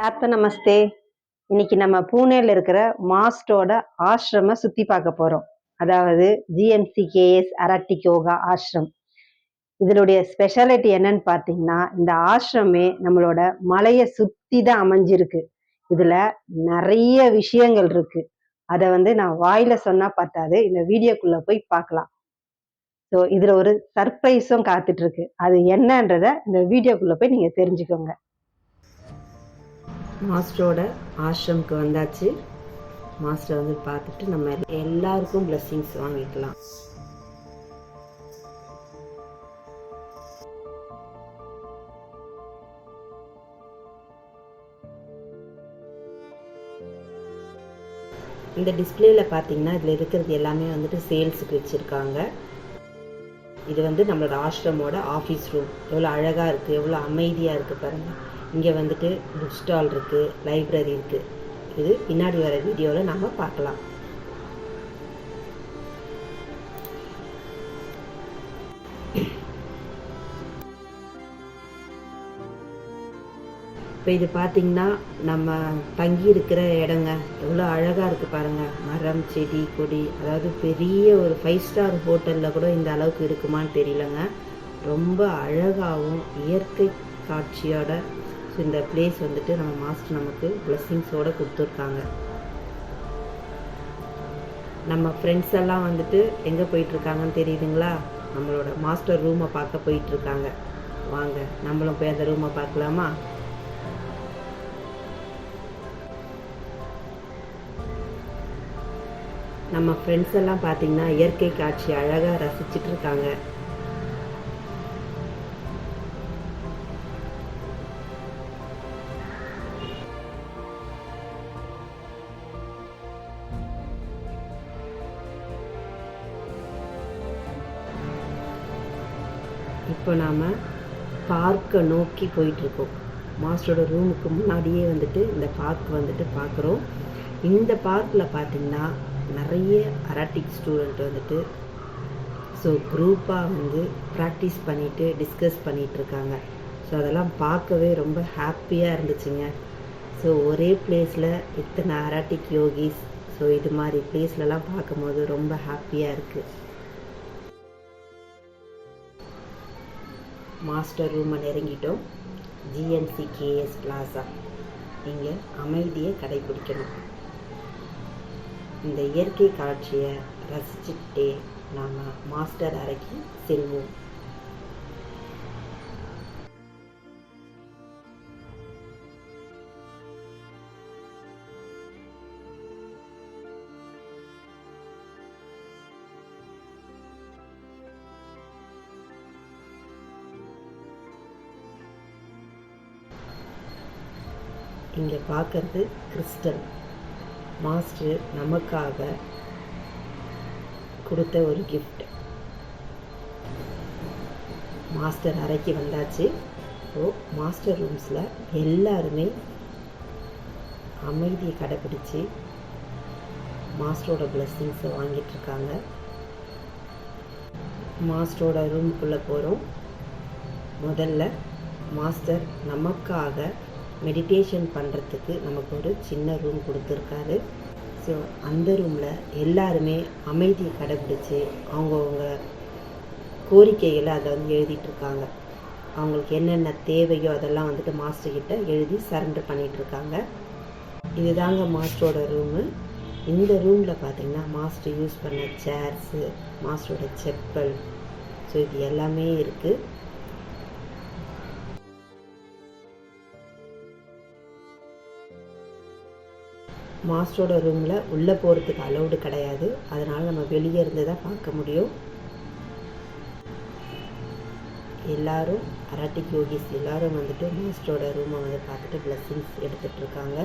அத்த நமஸ்தே. இன்னைக்கு நம்ம பூனேல இருக்கிற மாஸ்டோட ஆசிரம சுத்தி பார்க்க போறோம். அதாவது ஜிஎன்சிகேஎஸ் அரட்டிக் யோகா ஆசிரம். இதனுடைய ஸ்பெஷாலிட்டி என்னன்னு பார்த்தீங்கன்னா, இந்த ஆசிரமே நம்மளோட மலையை சுத்தி தான் அமைஞ்சிருக்கு. இதுல நிறைய விஷயங்கள் இருக்கு. அதை நான் வாயில சொன்னா பத்தாது, இந்த வீடியோக்குள்ள போய் பார்க்கலாம். ஸோ இதுல ஒரு சர்ப்ரைஸும் காத்துட்டு இருக்கு. அது என்னன்றத இந்த வீடியோக்குள்ள போய் நீங்க தெரிஞ்சுக்கோங்க. மாஸ்டரோட ஆசிரமுக்கு வந்தாச்சு. மாஸ்டர் பார்த்துட்டு நம்ம எல்லாருக்கும் பிளெஸிங்ஸ் வாங்கிக்கலாம். இந்த டிஸ்பிளேல பார்த்தீங்கன்னா இதில் இருக்கிறது எல்லாமே சேல்ஸுக்கு வச்சுருக்காங்க. இது நம்மளோட ஆசிரமோட ஆஃபீஸ் ரூம். எவ்வளோ அழகாக இருக்குது, எவ்வளோ அமைதியாக இருக்குது பாருங்கள். இங்கே புக் ஸ்டால் இருக்குது, லைப்ரரி இருக்குது. இது பின்னாடி வர வீடியோவில் நாம் பார்க்கலாம். இப்போ இது பார்த்திங்கன்னா நம்ம தங்கி இருக்கிற இடங்க எவ்வளோ அழகாக இருக்குது பாருங்கள். மரம், செடி, கொடி, அதாவது பெரிய ஒரு 5 ஸ்டார் ஹோட்டலில் கூட இந்த அளவுக்கு இருக்குமான்னு தெரியலங்க. ரொம்ப அழகாகவும் இயற்கை காட்சியோட இந்த பிளேஸ் நம்ம மாஸ்டர் நமக்கு பிளெஸிங்ஸோடு கொடுத்துருக்காங்க. நம்ம ஃப்ரெண்ட்ஸ் எல்லாம் எங்கே போயிட்டுருக்காங்கன்னு தெரியுதுங்களா? நம்மளோட மாஸ்டர் ரூமை பார்க்க போயிட்டுருக்காங்க. வாங்க நம்மளும் போய் அந்த ரூமை பார்க்கலாமா? நம்ம ஃப்ரெண்ட்ஸ் எல்லாம் பார்த்தீங்கன்னா இயற்கை காட்சி அழகாக ரசிச்சுட்டு இருக்காங்க. இப்போ நாம் பார்க்கை நோக்கி போயிட்டுருக்கோம். மாஸ்டரோட ரூமுக்கு முன்னாடியே இந்த பார்க் பார்க்குறோம். இந்த பார்க்கில் பார்த்திங்கன்னா நிறைய அரட்டிக் ஸ்டூடெண்ட் ஸோ குரூப்பாக ப்ராக்டிஸ் பண்ணிவிட்டு டிஸ்கஸ் பண்ணிகிட்ருக்காங்க. ஸோ அதெல்லாம் பார்க்கவே ரொம்ப ஹாப்பியாக இருந்துச்சுங்க. ஸோ ஒரே பிளேஸில் இத்தனை அரட்டிக் யோகிஸ், ஸோ இது மாதிரி பிளேஸ்லலாம் பார்க்கும்போது ரொம்ப ஹாப்பியாக இருக்குது. மாஸ்டர் ரூமை நெருங்கிட்டோம். ஜிஎன்சிகேஎஸ் பிளாசா. இங்கே அமைதியை கடைபிடிக்கணும். இந்த இயற்கை காட்சியை ரசிச்சுக்கிட்டே நாம் மாஸ்டர் அறைக்கு செல்வோம். இங்கே பார்க்கறது கிறிஸ்டல். மாஸ்டர் நமக்காக கொடுத்த ஒரு கிஃப்ட். மாஸ்டர் அறைக்கு வந்தாச்சு. ஸோ மாஸ்டர் ரூம்ஸில் எல்லாருமே அமைதியை கடைப்பிடிச்சு மாஸ்டரோட பிளெஸிங்ஸை வாங்கிட்டுருக்காங்க. மாஸ்டரோட ரூமுக்குள்ளே போகிறோம். முதல்ல மாஸ்டர் நமக்காக மெடிடேஷன் பண்ணுறதுக்கு நமக்கு ஒரு சின்ன ரூம் கொடுத்துருக்காரு. ஸோ அந்த ரூமில் எல்லாருமே அமைதியை கடைப்பிடிச்சு அவங்கவுங்க கோரிக்கைகளை அதை எழுதிட்டுருக்காங்க. அவங்களுக்கு என்னென்ன தேவையோ அதெல்லாம் மாஸ்டர்கிட்ட எழுதி சரண்டர் பண்ணிகிட்ருக்காங்க. இதுதாங்க மாஸ்டரோட ரூமு. இந்த ரூமில் பார்த்திங்கன்னா மாஸ்டர் யூஸ் பண்ண சேர்ஸு, மாஸ்டரோட செப்பல், ஸோ இது எல்லாமே இருக்குது. மாஸ்டரோட ரூமில் உள்ளே போகிறதுக்கு அலௌடு கிடையாது. அதனால் நம்ம வெளியே இருந்து தான் பார்க்க முடியும். எல்லோரும் அரட்டிக் யோகிஸ் எல்லோரும் மாஸ்டரோட ரூமை பார்த்துட்டு பிளெஸிங்ஸ் எடுத்துகிட்ருக்காங்க.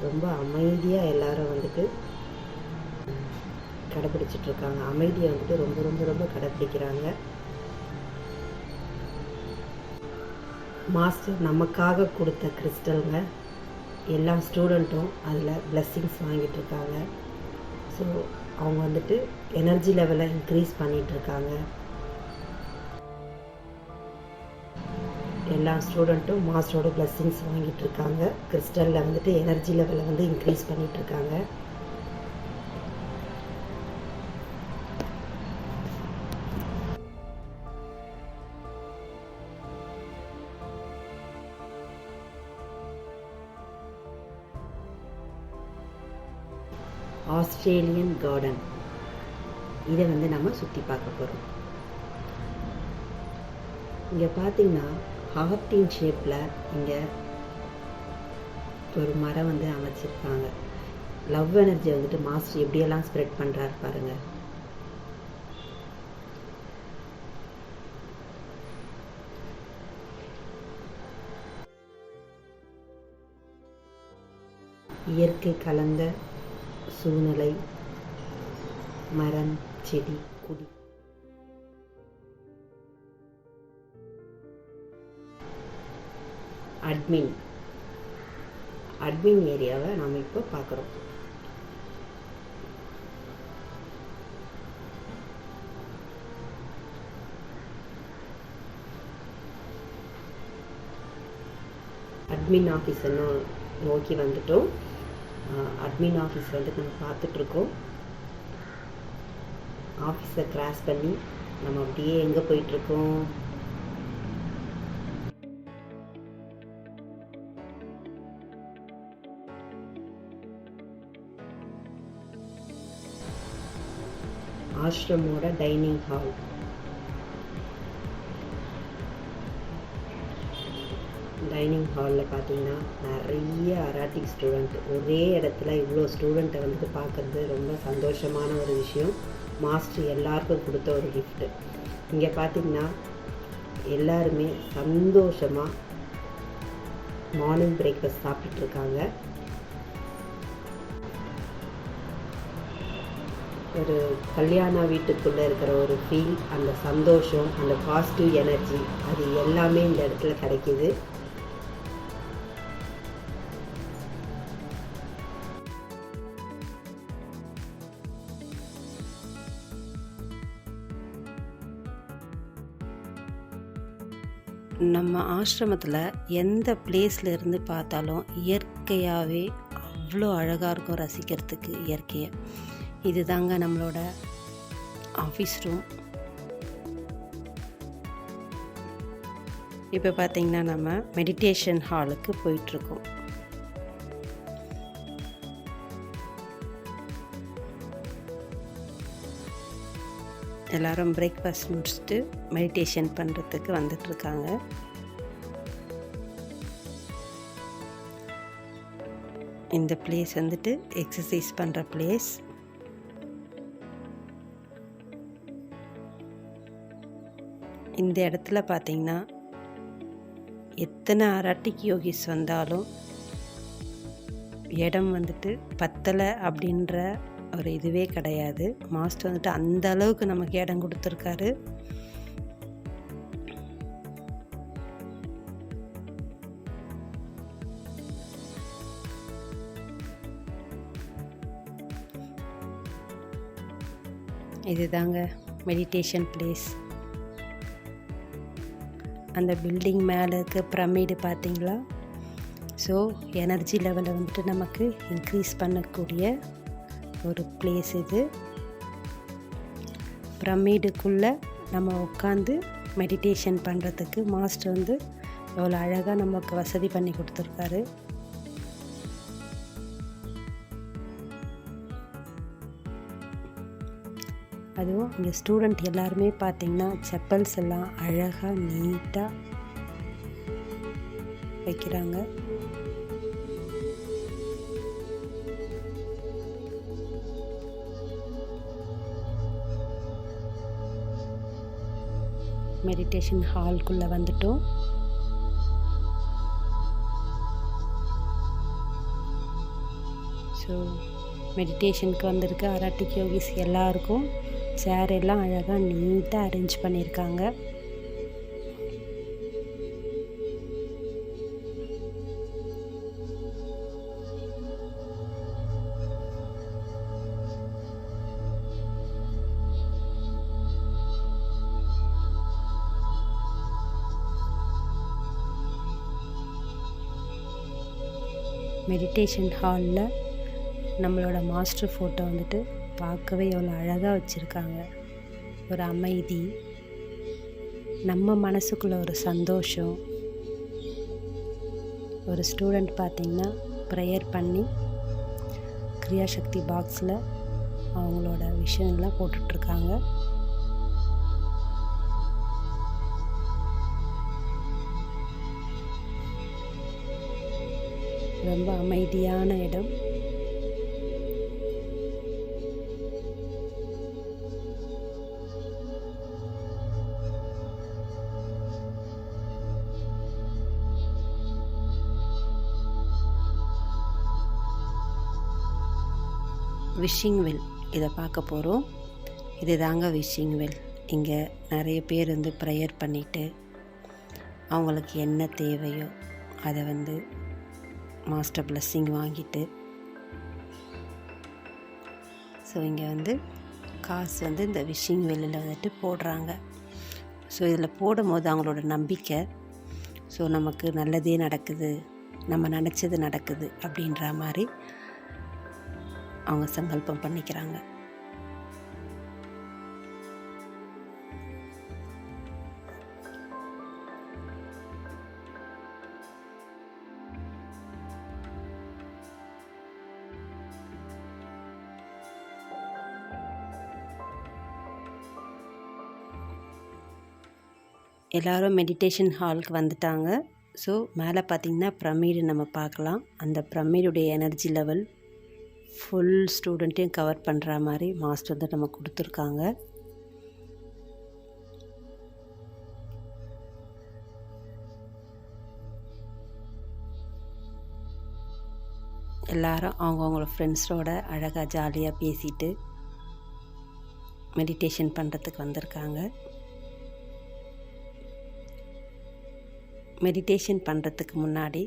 ரொம்ப அமைதியாக எல்லோரும் கடைப்பிடிச்சிட்ருக்காங்க. அமைதியை ரொம்ப ரொம்ப ரொம்ப கடைப்பிடிக்கிறாங்க. மாஸ்டர் நமக்காக கொடுத்த கிறிஸ்டலுங்க. எல்லா ஸ்டூடெண்ட்டும் அதில் பிளெஸிங்ஸ் வாங்கிட்டுருக்காங்க. ஸோ அவங்க எனர்ஜி லெவலை இன்க்ரீஸ் பண்ணிகிட்ருக்காங்க. எல்லா ஸ்டூடெண்ட்டும் மாஸ்டரோட பிளஸ்ஸிங்ஸ் வாங்கிட்டு இருக்காங்க. கிறிஸ்டலில் வந்துட்டு எனர்ஜி லெவலை வந்து இன்க்ரீஸ் பண்ணிட்டு இருக்காங்க. ஆஸ்திரேலியன் கார்டன், இதை வந்து நம்ம சுற்றி பார்க்க போகிறோம். இங்கே பார்த்தீங்கன்னா ஹார்ட்டின் ஷேப்பில் இங்கே ஒரு மரம் வந்து அமைச்சிருக்காங்க. லவ் எனர்ஜி வந்துட்டு மாஸ்டர் எப்படியெல்லாம் ஸ்ப்ரெட் பண்ணுறாரு பாருங்க. இயற்கை கலந்த சூழ்நிலை, மரம், செடி, கொடி. அட்மின் ஏரியாவை நாம் இப்போ பார்க்குறோம். அட்மின் ஆஃபீஸை நோக்கி வந்துட்டோம். அட்மின் ஆஃபீஸ் வந்துட்டு நம்ம பார்த்துட்ருக்கோம். ஆஃபீஸை கிராஸ் பண்ணி நம்ம அப்படியே எங்கே போயிட்டுருக்கோம்? ஆஷ்ரமோட டைனிங் ஹால். டைனிங் ஹாலில் பார்த்தீங்கன்னா நிறைய அராட்டிக் ஸ்டூடெண்ட், ஒரே இடத்துல இவ்வளோ ஸ்டூடெண்ட்டை வந்துட்டு பார்க்குறது ரொம்ப சந்தோஷமான ஒரு விஷயம். மாஸ்டர் எல்லாருக்கும் கொடுத்த ஒரு கிஃப்ட்டு. இங்கே பார்த்தீங்கன்னா எல்லாருமே சந்தோஷமாக மார்னிங் பிரேக்ஃபாஸ்ட் சாப்பிட்டுருக்காங்க. ஒரு கல்யாண வீட்டுக்குள்ளே இருக்கிற ஒரு ஃபீல், அந்த சந்தோஷம், அந்த பாசிட்டிவ் எனர்ஜி, அது எல்லாமே இந்த இடத்துல கிடைக்கிது. நம்ம ஆசிரமத்தில் எந்த பிளேஸில் இருந்து பார்த்தாலும் இயற்கையாகவே அவ்வளோ அழகாக இருக்கும் ரசிக்கிறதுக்கு இயற்கையை. இது தாங்க நம்மளோட ஆஃபீஸ் ரூம். இப்போ பார்த்திங்கன்னா நம்ம மெடிடேஷன் ஹாலுக்கு போயிட்டுருக்கோம். எல்லோரும் பிரேக்ஃபாஸ்ட் முடிச்சுட்டு மெடிடேஷன் பண்ணுறதுக்கு வந்துட்டுருக்காங்க. இந்த பிளேஸ் வந்துட்டு எக்ஸசைஸ் பண்ணுற பிளேஸ். இந்த இடத்துல பார்த்திங்கன்னா எத்தனை அராட்டிக் யோகிஸ் வந்தாலும் இடம் வந்துட்டு பத்தலை அப்படின்ற ஒரு இதுவே கிடையாது. மாஸ்டர் வந்துட்டு அந்த அளவுக்கு நமக்கு இடம் கொடுத்துருக்காரு. இதுதாங்க மெடிடேஷன் பிளேஸ். அந்த பில்டிங் மேலே இருக்க பிரமிடு பார்த்தீங்களா? ஸோ எனர்ஜி லெவலை வந்துட்டு நமக்கு இன்க்ரீஸ் பண்ணக்கூடிய ஒரு பிளேஸ் இது. பிரமிடுக்குள்ளே நம்ம உட்காந்து மெடிடேஷன் பண்ணுறதுக்கு மாஸ்டர் வந்து எவ்வளோ அழகாக நமக்கு வசதி பண்ணி கொடுத்துருக்காரு. அதுவும் இங்கே ஸ்டூடெண்ட் எல்லாருமே பார்த்திங்கன்னா செப்பல்ஸ் எல்லாம் அழகாக நீட்டாக வைக்கிறாங்க. மெடிடேஷன் ஹால்குள்ளே வந்துட்டோம். ஸோ மெடிடேஷனுக்கு வந்திருக்க அராட்டிக் யோகிஸ் எல்லாருக்கும் சேர் எல்லாம் அழகாக நீட்டாக அரேஞ்ச் பண்ணியிருக்காங்க. மெடிடேஷன் ஹாலில் நம்மளோட மாஸ்டர் ஃபோட்டோ வந்துட்டு பார்க்கவே எவ்வளோ அழகாக வச்சுருக்காங்க. ஒரு அமைதி, நம்ம மனசுக்குள்ளே ஒரு சந்தோஷம். ஒரு ஸ்டூடெண்ட் பார்த்திங்கன்னா ப்ரேயர் பண்ணி கிரியாசக்தி பாக்ஸில் அவங்களோட விஷயங்கள்லாம் போட்டுட்ருக்காங்க. ரொம்ப அமைதியான இடம். விஷிங் வெல் இதை பார்க்க போகிறோம். இது தாங்க விஷிங் வெல். இங்கே நிறைய பேர் வந்து ப்ரேயர் பண்ணிவிட்டு அவங்களுக்கு என்ன தேவையோ அதை வந்து மாஸ்டர் பிளெஸ்ஸிங் வாங்கிட்டு, ஸோ இங்கே வந்து காசு வந்து இந்த விஷிங் வெல்லில் வந்துட்டு போடுறாங்க. ஸோ இதில் போடும்போது அவங்களோட நம்பிக்கை, ஸோ நமக்கு நல்லதே நடக்குது, நம்ம நினச்சது நடக்குது அப்படின்ற மாதிரி அவங்க சங்கல்பம் பண்ணிக்கிறாங்க. எல்லோரும் மெடிடேஷன் ஹாலுக்கு வந்துட்டாங்க. ஸோ மேலே பார்த்திங்கன்னா பிரமிடு நம்ம பார்க்கலாம். அந்த பிரமிடுடைய எனர்ஜி லெவல் ஃபுல் ஸ்டூடெண்ட்டையும் கவர் பண்ணுற மாதிரி மாஸ்டர் வந்து நம்ம கொடுத்துருக்காங்க. எல்லாரும் அவங்கவுங்களோட ஃப்ரெண்ட்ஸோட அழகாக ஜாலியாக பேசிட்டு மெடிடேஷன் பண்ணுறதுக்கு வந்திருக்காங்க. மெடிடேஷன் பண்ணுறதுக்கு முன்னாடி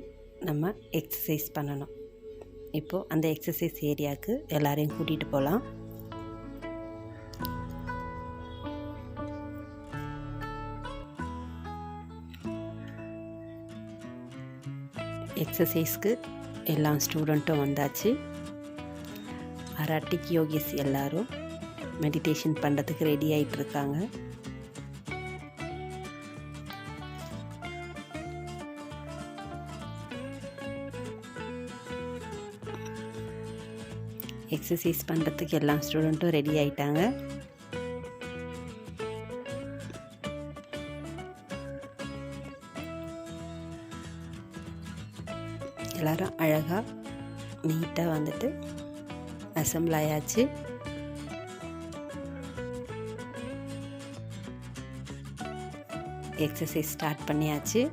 நம்ம எக்ஸசைஸ் பண்ணணும். இப்போது அந்த எக்ஸசைஸ் ஏரியாவுக்கு எல்லாரையும் கூட்டிகிட்டு போகலாம். எக்ஸசைஸ்க்கு எல்லா ஸ்டூடெண்ட்டும் வந்தாச்சு. அரட்டிக் யோகிஸ் எல்லோரும் மெடிடேஷன் பண்ணுறதுக்கு ரெடி ஆகிட்டுருக்காங்க. எக்ஸசைஸ் பண்ணுறதுக்கு எல்லா ஸ்டூடெண்ட்டும் ரெடி ஆகிட்டாங்க. எல்லோரும் அழகாக நீட்டாக வந்துட்டு அசம்பிள் ஆயாச்சு. எக்ஸசைஸ் ஸ்டார்ட் பண்ணியாச்சு.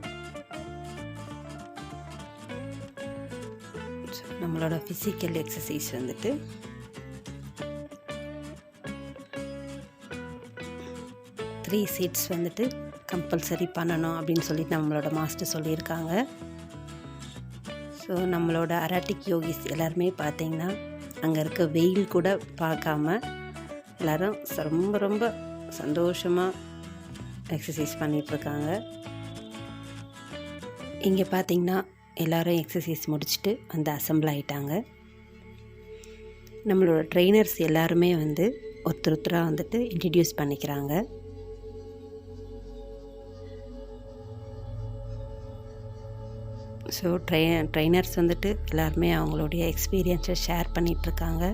நம்மளோட ஃபிசிக்கல் எக்ஸசைஸ் வந்துட்டு த்ரீ சீட்ஸ் வந்துட்டு கம்பல்சரி பண்ணணும் அப்படின்னு சொல்லிட்டு நம்மளோட மாஸ்டர் சொல்லியிருக்காங்க. ஸோ நம்மளோட அரட்டிக் யோகிஸ் எல்லாருமே பார்த்திங்கன்னா அங்கே இருக்க வெயில் கூட பார்க்காம எல்லோரும் ரொம்ப ரொம்ப சந்தோஷமாக எக்ஸசைஸ் பண்ணிகிட்ருக்காங்க. இங்கே பார்த்திங்கன்னா எல்லோரும் எக்ஸசைஸ் முடிச்சுட்டு வந்து அசம்பிள் ஆகிட்டாங்க. நம்மளோட ட்ரெயினர்ஸ் எல்லாருமே வந்து ஒருத்தராக வந்துட்டு இன்ட்ரடியூஸ் பண்ணிக்கிறாங்க. ஸோ ட்ரெயினர்ஸ் வந்துட்டு எல்லாருமே அவங்களுடைய எக்ஸ்பீரியன்ஸை ஷேர் பண்ணிகிட்ருக்காங்க.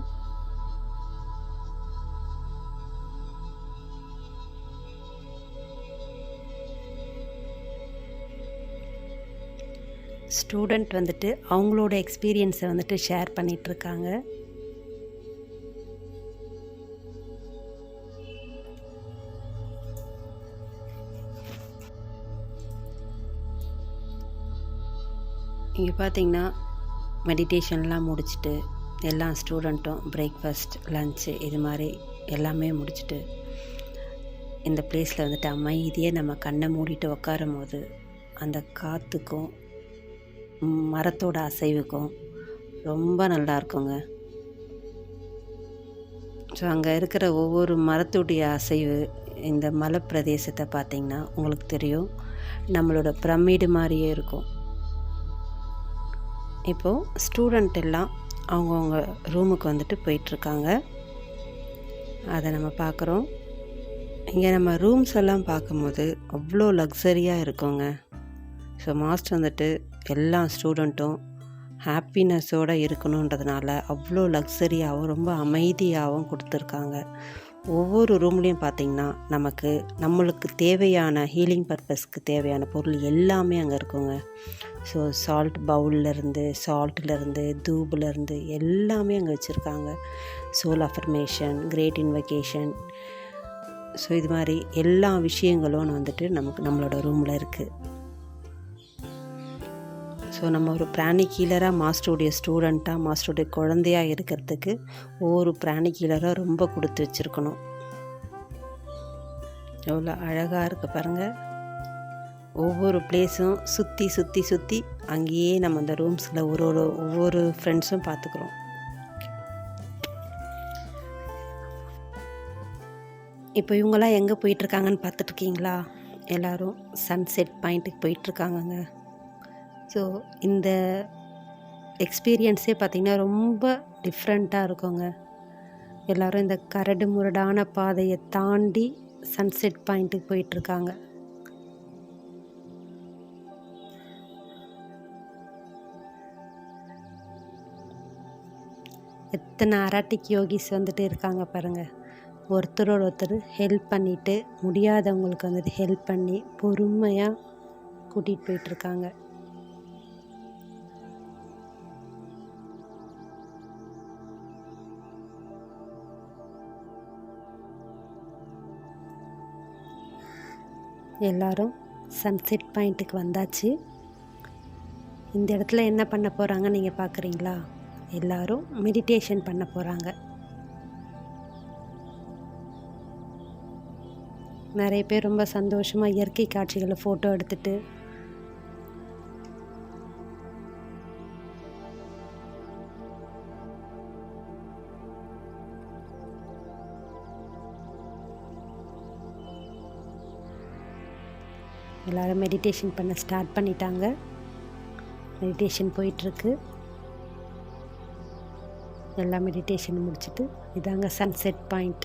ஸ்டூடெண்ட் வந்துட்டு அவங்களோட எக்ஸ்பீரியன்ஸை வந்துட்டு ஷேர் பண்ணிகிட்ருக்காங்க. இங்கே பார்த்திங்கன்னா மெடிடேஷன்லாம் முடிச்சுட்டு எல்லா ஸ்டூடெண்ட்டும் பிரேக்ஃபாஸ்ட், லன்ச்சு இது மாதிரி எல்லாமே முடிச்சுட்டு இந்த பிளேஸில் வந்துட்டு அமைதியாக நம்ம கண்ணை மூடிட்டு உட்காரும் போது அந்த காற்றுக்கும் மரத்தோட அசைவுக்கும் ரொம்ப நல்லா இருக்குங்க. ஸோ அங்கே இருக்கிற ஒவ்வொரு மரத்துடைய அசைவு இந்த மலை பிரதேசத்தை பார்த்திங்கன்னா உங்களுக்கு தெரியும், நம்மளோட பிரமிடு மாதிரியே இருக்கும். இப்போது ஸ்டூடெண்ட் எல்லாம் அவங்கவுங்க ரூமுக்கு வந்துட்டு போயிட்டுருக்காங்க. அதை நம்ம பார்க்குறோம். இங்கே நம்ம ரூம்ஸ் எல்லாம் பார்க்கும்போது அவ்வளோ லக்ஸரியாக இருக்குங்க. ஸோ மாஸ்டர் வந்துட்டு எல்லா ஸ்டூடெண்ட்டும் ஹாப்பினஸோடு இருக்கணுன்றதுனால அவ்வளோ லக்ஸரியாகவும் ரொம்ப அமைதியாகவும் கொடுத்துருக்காங்க. ஒவ்வொரு ரூம்லேயும் பார்த்திங்கன்னா நம்மளுக்கு தேவையான ஹீலிங் பர்பஸ்க்கு தேவையான பொருள் எல்லாமே அங்கே இருக்குங்க. ஸோ சால்ட் பவுல்லேருந்து, சால்ட்லேருந்து, தூப்லேருந்து எல்லாமே அங்கே வச்சுருக்காங்க. Soul affirmation, great invocation, so இது மாதிரி எல்லா விஷயங்களும் வந்துட்டு நம்மளோட ரூமில் இருக்குது. ஸோ நம்ம ஒரு பிராணிக் ஹீலராக, மாஸ்டருடைய ஸ்டூடெண்ட்டாக, மாஸ்டருடைய குழந்தையாக இருக்கிறதுக்கு ஒவ்வொரு பிராணிக் ஹீலராக ரொம்ப கொடுத்து வச்சுருக்கணும். எவ்வளோ அழகாக இருக்குது பாருங்கள். ஒவ்வொரு பிளேஸும் சுற்றி சுற்றி சுற்றி அங்கேயே நம்ம அந்த ரூம்ஸில் ஒவ்வொரு ஃப்ரெண்ட்ஸும் பார்த்துக்குறோம். இப்போ இவங்கெல்லாம் எங்கே போயிட்டுருக்காங்கன்னு பார்த்துட்ருக்கீங்களா? எல்லோரும் சன்செட் பாயிண்ட்டுக்கு போயிட்டுருக்காங்கங்க. ஸோ இந்த எக்ஸ்பீரியன்ஸே பார்த்திங்கன்னா ரொம்ப டிஃப்ரெண்ட்டாக இருக்குங்க. எல்லோரும் இந்த கரடு முரடான பாதையை தாண்டி சன்செட் பாயிண்ட்டுக்கு போயிட்டுருக்காங்க. எத்தனை அராட்டிக் யோகிஸ் வந்துட்டு இருக்காங்க பாருங்கள். ஒருத்தரோட ஒருத்தர் ஹெல்ப் பண்ணிவிட்டு, முடியாதவங்களுக்கு வந்துட்டு ஹெல்ப் பண்ணி பொறுமையாக கூட்டிகிட்டு போயிட்டுருக்காங்க. எல்லோரும் சன்செட் பாயிண்ட்டுக்கு வந்தாச்சு. இந்த இடத்துல என்ன பண்ண போகிறாங்க நீங்கள் பார்க்குறீங்களா? எல்லோரும் மெடிடேஷன் பண்ண போகிறாங்க. நிறைய பேர் ரொம்ப சந்தோஷமாக இயற்கை காட்சிகளை ஃபோட்டோ எடுத்துகிட்டு எல்லோரும் மெடிடேஷன் பண்ண ஸ்டார்ட் பண்ணிட்டாங்க. மெடிடேஷன் போயிட்டுருக்கு. எல்லா மெடிடேஷன் முடிச்சுட்டு இதாங்க சன்செட் பாயிண்ட்.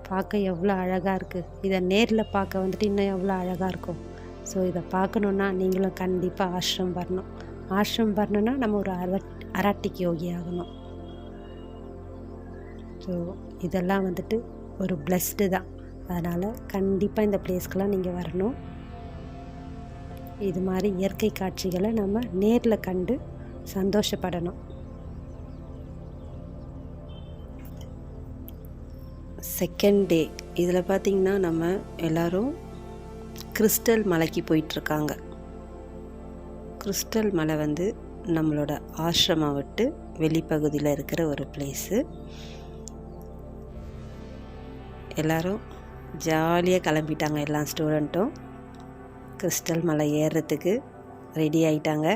பார்க்க எவ்வளோ அழகாக இருக்குது. இதை நேரில் பார்க்க வந்துட்டு இன்னும் எவ்வளோ அழகாக இருக்கும். ஸோ இதை பார்க்கணுன்னா நீங்களும் கண்டிப்பாக ஆஷ்ரம் வரணும். ஆஷ்ரம் வரணுன்னா நம்ம ஒரு அராட்டிக் யோகி ஆகணும். ஸோ இதெல்லாம் வந்துட்டு ஒரு பிளஸ்டு தான். அதனால் கண்டிப்பாக இந்த பிளேஸ்க்கெலாம் நீங்கள் வரணும். இது மாதிரி இயற்கை காட்சிகளை நம்ம நேரில் கண்டு சந்தோஷப்படணும். செகண்ட் டே இதில் பார்த்திங்கன்னா நம்ம எல்லோரும் கிறிஸ்டல் மலைக்கு போயிட்டுருக்காங்க. கிறிஸ்டல் மலை வந்து நம்மளோட ஆசிரமம் விட்டு வெளிப்பகுதியில் இருக்கிற ஒரு பிளேஸு. எல்லோரும் ஜாலியாக கிளம்பிட்டாங்க. எல்லா ஸ்டூடெண்ட்டும் கிறிஸ்டல் மலை ஏறுறதுக்கு ரெடி ஆயிட்டாங்க.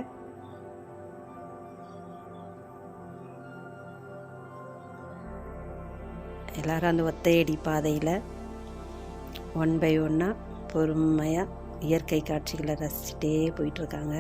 எல்லோரும் அந்த ஒத்தையடி பாதையில் ஒன் பை ஒன்னாக பொறுமையாக இயற்கை காட்சிகளை ரசிச்சுட்டே போயிட்டுருக்காங்க.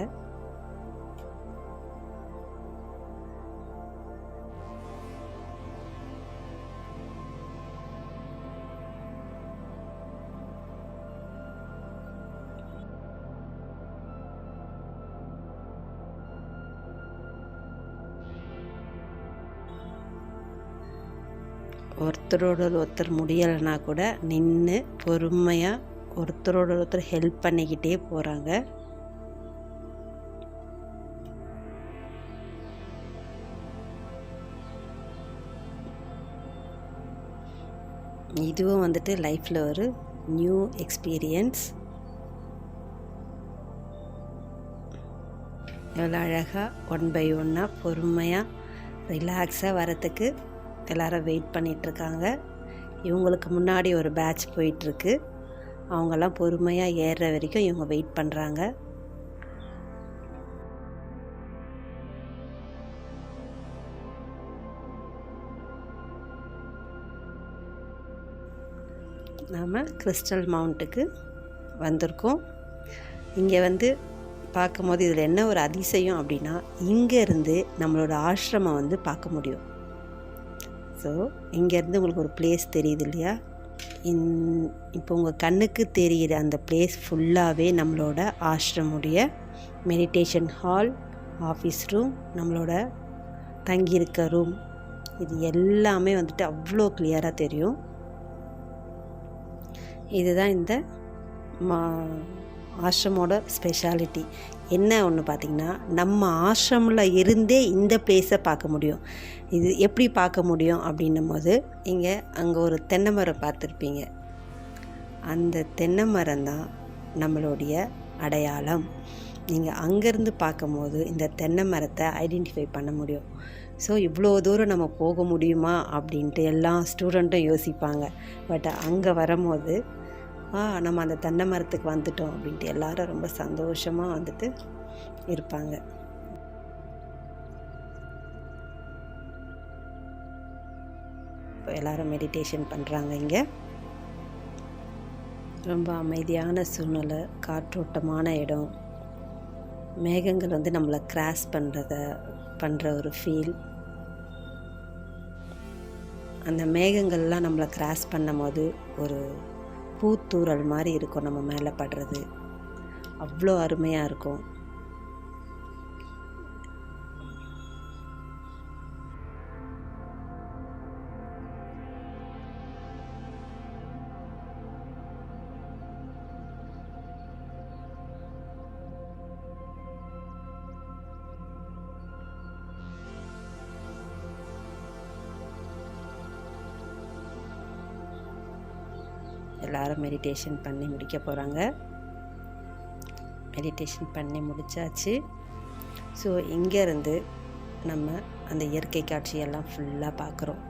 ஒருத்தரோட ஒருத்தர் முடியலைன்னா கூட நின்று பொறுமையாக ஒருத்தரோட ஒருத்தர் ஹெல்ப் பண்ணிக்கிட்டே போகிறாங்க. இதுவும் வந்துட்டு லைஃப்பில் ஒரு நியூ எக்ஸ்பீரியன்ஸ். எவ்வளோ அழகாக ஒன் பை ஒன்னாக பொறுமையாக ரிலாக்ஸாக வரத்துக்கு எல்லோரும் வெயிட் பண்ணிகிட்ருக்காங்க. இவங்களுக்கு முன்னாடி ஒரு பேட்ச் போயிட்டுருக்கு. அவங்கெல்லாம் பொறுமையாக ஏறுற வரைக்கும் இவங்க வெயிட் பண்ணுறாங்க. நாம் கிறிஸ்டல் மவுண்ட்டுக்கு வந்திருக்கோம். இங்கே வந்து பார்க்கும்போது இதில் என்ன ஒரு அதிசயம் அப்படின்னா, இங்கேருந்து நம்மளோட ஆசிரமம் வந்து பார்க்க முடியும். ஸோ இங்கேருந்து உங்களுக்கு ஒரு பிளேஸ் தெரியுது இல்லையா? இப்போ உங்கள் கண்ணுக்கு தெரிகிற அந்த பிளேஸ் ஃபுல்லாகவே நம்மளோட ஆஷ்ரமுடைய மெடிடேஷன் ஹால், ஆஃபீஸ் ரூம், நம்மளோட தங்கியிருக்க ரூம், இது எல்லாமே வந்துட்டு அவ்வளோ கிளியராக தெரியும். இதுதான் இந்த ஆஷ்ரமோட ஸ்பெஷாலிட்டி. என்ன ஒன்று பார்த்திங்கன்னா, நம்ம ஆஷ்ரமில் இருந்தே இந்த பிளேஸை பார்க்க முடியும். இது எப்படி பார்க்க முடியும் அப்படின்னும் போது, அங்கே ஒரு தென்னை மரம் பார்த்துருப்பீங்க. அந்த தென்னை மரம் தான் நம்மளுடைய அடையாளம். நீங்கள் அங்கேருந்து பார்க்கும்போது இந்த தென்னை மரத்தை ஐடென்டிஃபை பண்ண முடியும். ஸோ இவ்வளோ தூரம் நம்ம போக முடியுமா அப்படின்ட்டு எல்லா ஸ்டூடெண்ட்டும் யோசிப்பாங்க. பட் அங்கே வரும்போது நம்ம அந்த தென்னை மரத்துக்கு வந்துட்டோம் அப்படின்ட்டு எல்லாரும் ரொம்ப சந்தோஷமாக வந்துட்டு இருப்பாங்க. இப்போ எல்லோரும் மெடிடேஷன் பண்ணுறாங்க. இங்கே ரொம்ப அமைதியான சூழ்நிலை, காற்றோட்டமான இடம், மேகங்கள் வந்து நம்மளை கிராஸ் பண்ணுற ஒரு ஃபீல். அந்த மேகங்கள்லாம் நம்மளை கிராஸ் பண்ணும் போது ஒரு பூத்தூறல் மாதிரி இருக்கும் நம்ம மேலே படுறது. அவ்வளோ அருமையாக இருக்கும். எல்லாரும் மெடிடேஷன் பண்ணி முடிக்க போகிறாங்க. மெடிடேஷன் பண்ணி முடித்தாச்சு. ஸோ இங்கேருந்து நம்ம அந்த இயற்கை காட்சியெல்லாம் ஃபுல்லாக பார்க்குறோம்.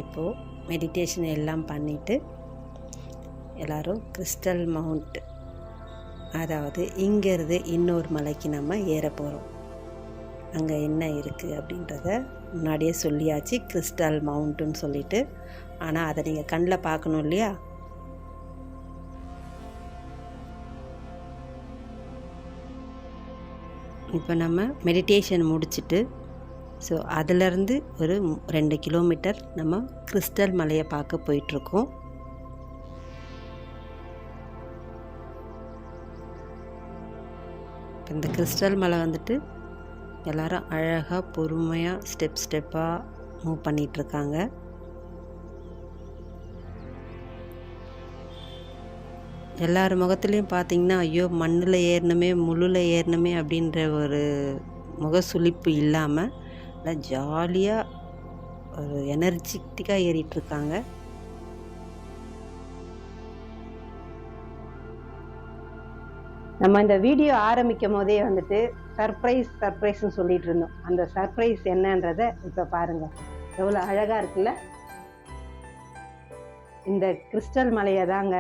இப்போது மெடிடேஷன் எல்லாம் பண்ணிவிட்டு எல்லோரும் கிறிஸ்டல் மவுண்ட், அதாவது இங்கேருந்து இன்னொரு மலைக்கு நம்ம ஏற போகிறோம். அங்கே என்ன இருக்குது அப்படின்றத முன்னாடியே சொல்லியாச்சு, கிறிஸ்டல் மவுண்ட்டுன்னு சொல்லிட்டு. ஆனால் அதை நீங்கள் கண்ணில் பார்க்கணும் இல்லையா? இப்போ நம்ம மெடிடேஷன் முடிச்சுட்டு ஸோ அதிலேருந்து ஒரு 2 கிலோமீட்டர் நம்ம கிறிஸ்டல் மலையை பார்க்க போயிட்டுருக்கோம். இந்த கிறிஸ்டல் மலை வந்துட்டு எல்லாரும் அழகாக பொறுமையாக ஸ்டெப்பாக மூவ் பண்ணிகிட்ருக்காங்க. எல்லார் முகத்துலேயும் பார்த்திங்கன்னா, ஐயோ மண்ணில் ஏறணுமே முள்ளில் ஏறணுமே அப்படின்ற ஒரு முகசுளிப்பு இல்லாமல் நல்லா ஜாலியாக ஒரு எனர்ஜெட்டிக்காக ஏறிட்டுருக்காங்க. நம்ம இந்த வீடியோ ஆரம்பிக்கும் போதே வந்துட்டு சர்ப்ரைஸ்ன்னு சொல்லிட்டு இருந்தோம். அந்த சர்ப்ரைஸ் என்னன்றத இப்போ பாருங்க, எவ்வளோ அழகாக இருக்குல்ல. இந்த கிறிஸ்டல் மலையை தாங்க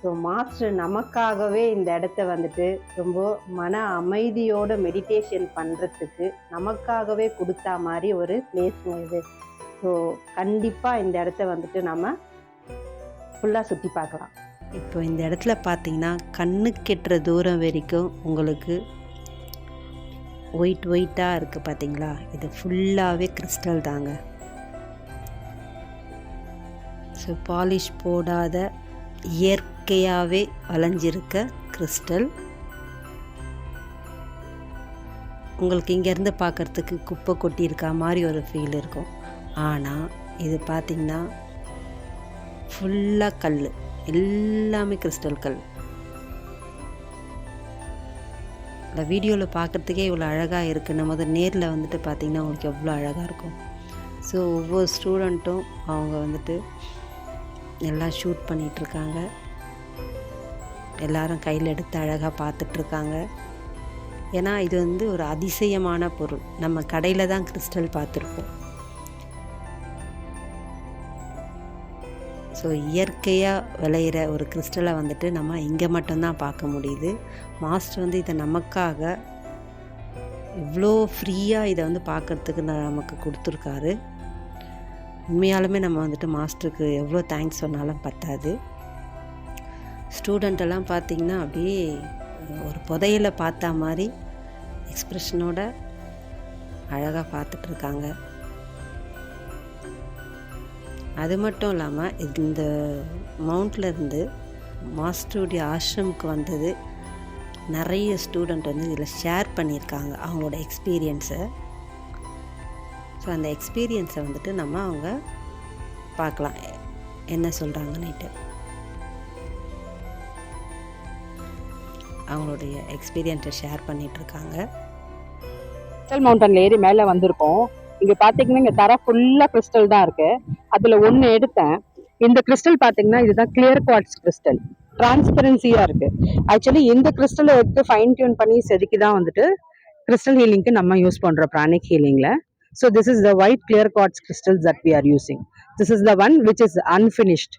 ஸோ மாஸ்டர் நமக்காகவே இந்த இடத்த வந்துட்டு ரொம்ப மன அமைதியோட மெடிடேஷன் பண்ணுறதுக்கு நமக்காகவே கொடுத்தா மாதிரி ஒரு பிளேஸுங்க இது. ஸோ கண்டிப்பாக இந்த இடத்த வந்துட்டு நம்ம ஃபுல்லாக சுற்றி பார்க்கலாம். இப்போ இந்த இடத்துல பார்த்தீங்கன்னா கண்ணு கெட்டுற தூரம் வரைக்கும் உங்களுக்கு ஒயிட்டாக இருக்குது பார்த்தீங்களா? இது ஃபுல்லாகவே கிறிஸ்டல் தாங்க. ஸோ பாலிஷ் போடாத இயற்கையாகவே வளைஞ்சிருக்க கிறிஸ்டல். உங்களுக்கு இங்கேருந்து பார்க்குறதுக்கு குப்பை கொட்டியிருக்கா மாதிரி ஒரு ஃபீல் இருக்கும். ஆனால் இது பார்த்திங்கன்னா ஃபுல்லாக கல், எல்லாமே கிறிஸ்டல் கல். இந்த வீடியோவில் பார்க்குறதுக்கே இவ்வளோ அழகாக இருக்குன்னும் போது நேரில் வந்துட்டு பார்த்திங்கன்னா உங்களுக்கு எவ்வளோ அழகாக இருக்கும். ஸோ ஒவ்வொரு ஸ்டூடெண்ட்டும் அவங்க வந்துட்டு எல்லாம் ஷூட் பண்ணிகிட்ருக்காங்க. எல்லாரும் கையில் எடுத்து அழகாக பார்த்துட்ருக்காங்க. ஏன்னா இது வந்து ஒரு அதிசயமான பொருள். நம்ம கடையில் தான் கிறிஸ்டல் பார்த்துருப்போம். ஸோ இயற்கையாக விளையிற ஒரு கிறிஸ்டலை வந்துட்டு நம்ம இங்கே மட்டும்தான் பார்க்க முடியுது. மாஸ்டர் வந்து இதை நமக்காக இவ்வளோ ஃப்ரீயாக இதை வந்து பார்க்குறதுக்கு நமக்கு கொடுத்துருக்காரு. உண்மையாலுமே நம்ம வந்துட்டு மாஸ்டருக்கு எவ்வளோ தேங்க்ஸ் சொன்னாலும் பத்தாது. ஸ்டூடெண்ட் எல்லாம் பார்த்திங்கன்னா அப்படியே ஒரு புதையலை பார்த்தா மாதிரி எக்ஸ்ப்ரெஷனோட அழகாக பார்த்துட்ருக்காங்க. அது மட்டும் இல்லாமல் இந்த மவுண்ட்லேருந்து மாஸ்டருடைய ஆஷ்ரமுக்கு வந்தது நிறைய ஸ்டூடெண்ட் வந்து இதில் ஷேர் பண்ணியிருக்காங்க அவங்களோட எக்ஸ்பீரியன்ஸை. ஸோ அந்த எக்ஸ்பீரியன்ஸை வந்துட்டு நம்ம அவங்க பார்க்கலாம் என்ன சொல்கிறாங்கன்னுட்டு. அவங்களுடைய எக்ஸ்பீரியன்ஸை ஷேர் பண்ணிகிட்ருக்காங்க. கிறிஸ்டல் மவுண்டன்ல ஏறி மேலே வந்திருக்கோம். இங்கே பார்த்தீங்கன்னா இங்கே தர ஃபுல்லாக கிறிஸ்டல் தான் இருக்கு. அதில் ஒன்று எடுத்தேன். இந்த கிறிஸ்டல் பார்த்தீங்கன்னா இதுதான் கிளியர் குவார்ட்ஸ் கிறிஸ்டல். டிரான்ஸ்பரன்சியாக இருக்கு. ஆக்சுவலி இந்த கிறிஸ்டலை எடுத்து ஃபைன் டியூன் பண்ணி செதுக்கி தான் வந்துட்டு கிறிஸ்டல் ஹீலிங்க்கு நம்ம யூஸ் பண்ணுறோம் பிராணிக் ஹீலிங்கில். So this is the white clear quartz crystals that we are using. This is the one which is unfinished.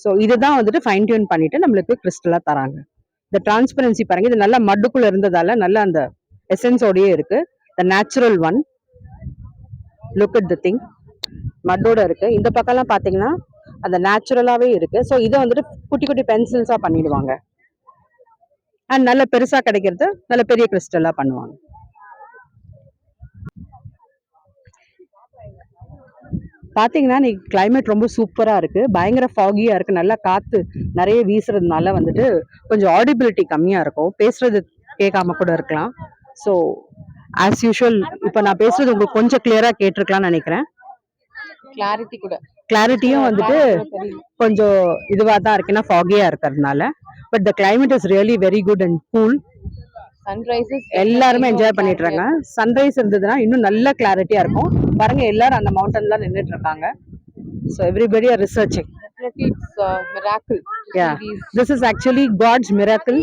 So இதுதான் வந்துட்டு ஃபைன் டியூன் பண்ணிட்டு நம்மளுக்கு கிறிஸ்டலாக தராங்க. இந்த டிரான்ஸ்பரன்சி பாருங்க, இது நல்லா மட்டுக்குள்ள இருந்ததால நல்ல அந்த எசன்ஸோடயே இருக்கு. The natural one. Look at the thing. மட்டோட இருக்கு. இந்த பக்கம்லாம் பார்த்தீங்கன்னா அந்த நேச்சுரலாகவே இருக்கு. ஸோ இதை வந்துட்டு குட்டி குட்டி பென்சில்ஸாக பண்ணிடுவாங்க. அண்ட் நல்ல பெருசாக கிடைக்கிறது நல்ல பெரிய கிறிஸ்டலாக பண்ணுவாங்க. பார்த்தீங்கன்னா இன்னைக்கு கிளைமேட் ரொம்ப சூப்பராக இருக்குது. பயங்கர ஃபாகியாக இருக்குது. நல்லா காற்று நிறைய வீசுறதுனால வந்துட்டு கொஞ்சம் ஆடிபிலிட்டி கம்மியாக இருக்கும். பேசுறது கேட்காம கூட இருக்கலாம். ஸோ ஆஸ் யூஷுவல் இப்போ நான் பேசுறது உங்களுக்கு கொஞ்சம் கிளியராக கேட்டிருக்கலாம்னு நினைக்கிறேன். கிளாரிட்டியும் வந்துட்டு கொஞ்சம் இதுவாக தான் இருக்கு, ஏன்னா ஃபாகியாக இருக்கிறதுனால. But the climate is really very good and cool. எல்லாருமே என்ஜாய் பண்ணிட்டு இருக்காங்க. சன்ரைஸ் இருந்ததுன்னா இன்னும் நல்ல கிளாரிட்டியா இருக்கும். பாருங்க, எல்லாரும் அந்த மவுண்டன்ல நின்றுட்டு இருக்காங்க. So everybody are researching. Definitely it's a miracle. Yeah, this is actually God's miracle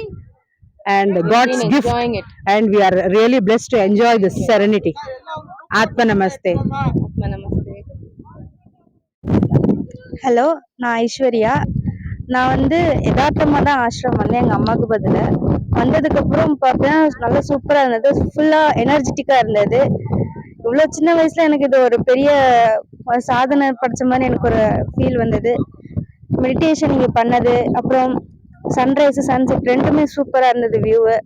and God's gift, and we are really blessed to enjoy this serenity. Atma Namaste. Namaste. Hello, நான் ஐஸ்வர்யா. நான் வந்து யதார்த்தமாக தான் ஆசிரமம் வந்தேன் எங்கள் அம்மாவுக்கு பதில். வந்ததுக்கப்புறம் பார்த்தீங்கன்னா நல்லா சூப்பராக இருந்தது. ஃபுல்லாக எனர்ஜெட்டிக்காக இருந்தது. இவ்வளோ சின்ன வயசில் எனக்கு இது ஒரு பெரிய சாதனை படித்த மாதிரி எனக்கு ஒரு ஃபீல் வந்தது. மெடிடேஷன் இங்கே பண்ணது, அப்புறம் சன்ரைஸு சன்செட் ரெண்டுமே சூப்பராக இருந்தது. வியூவு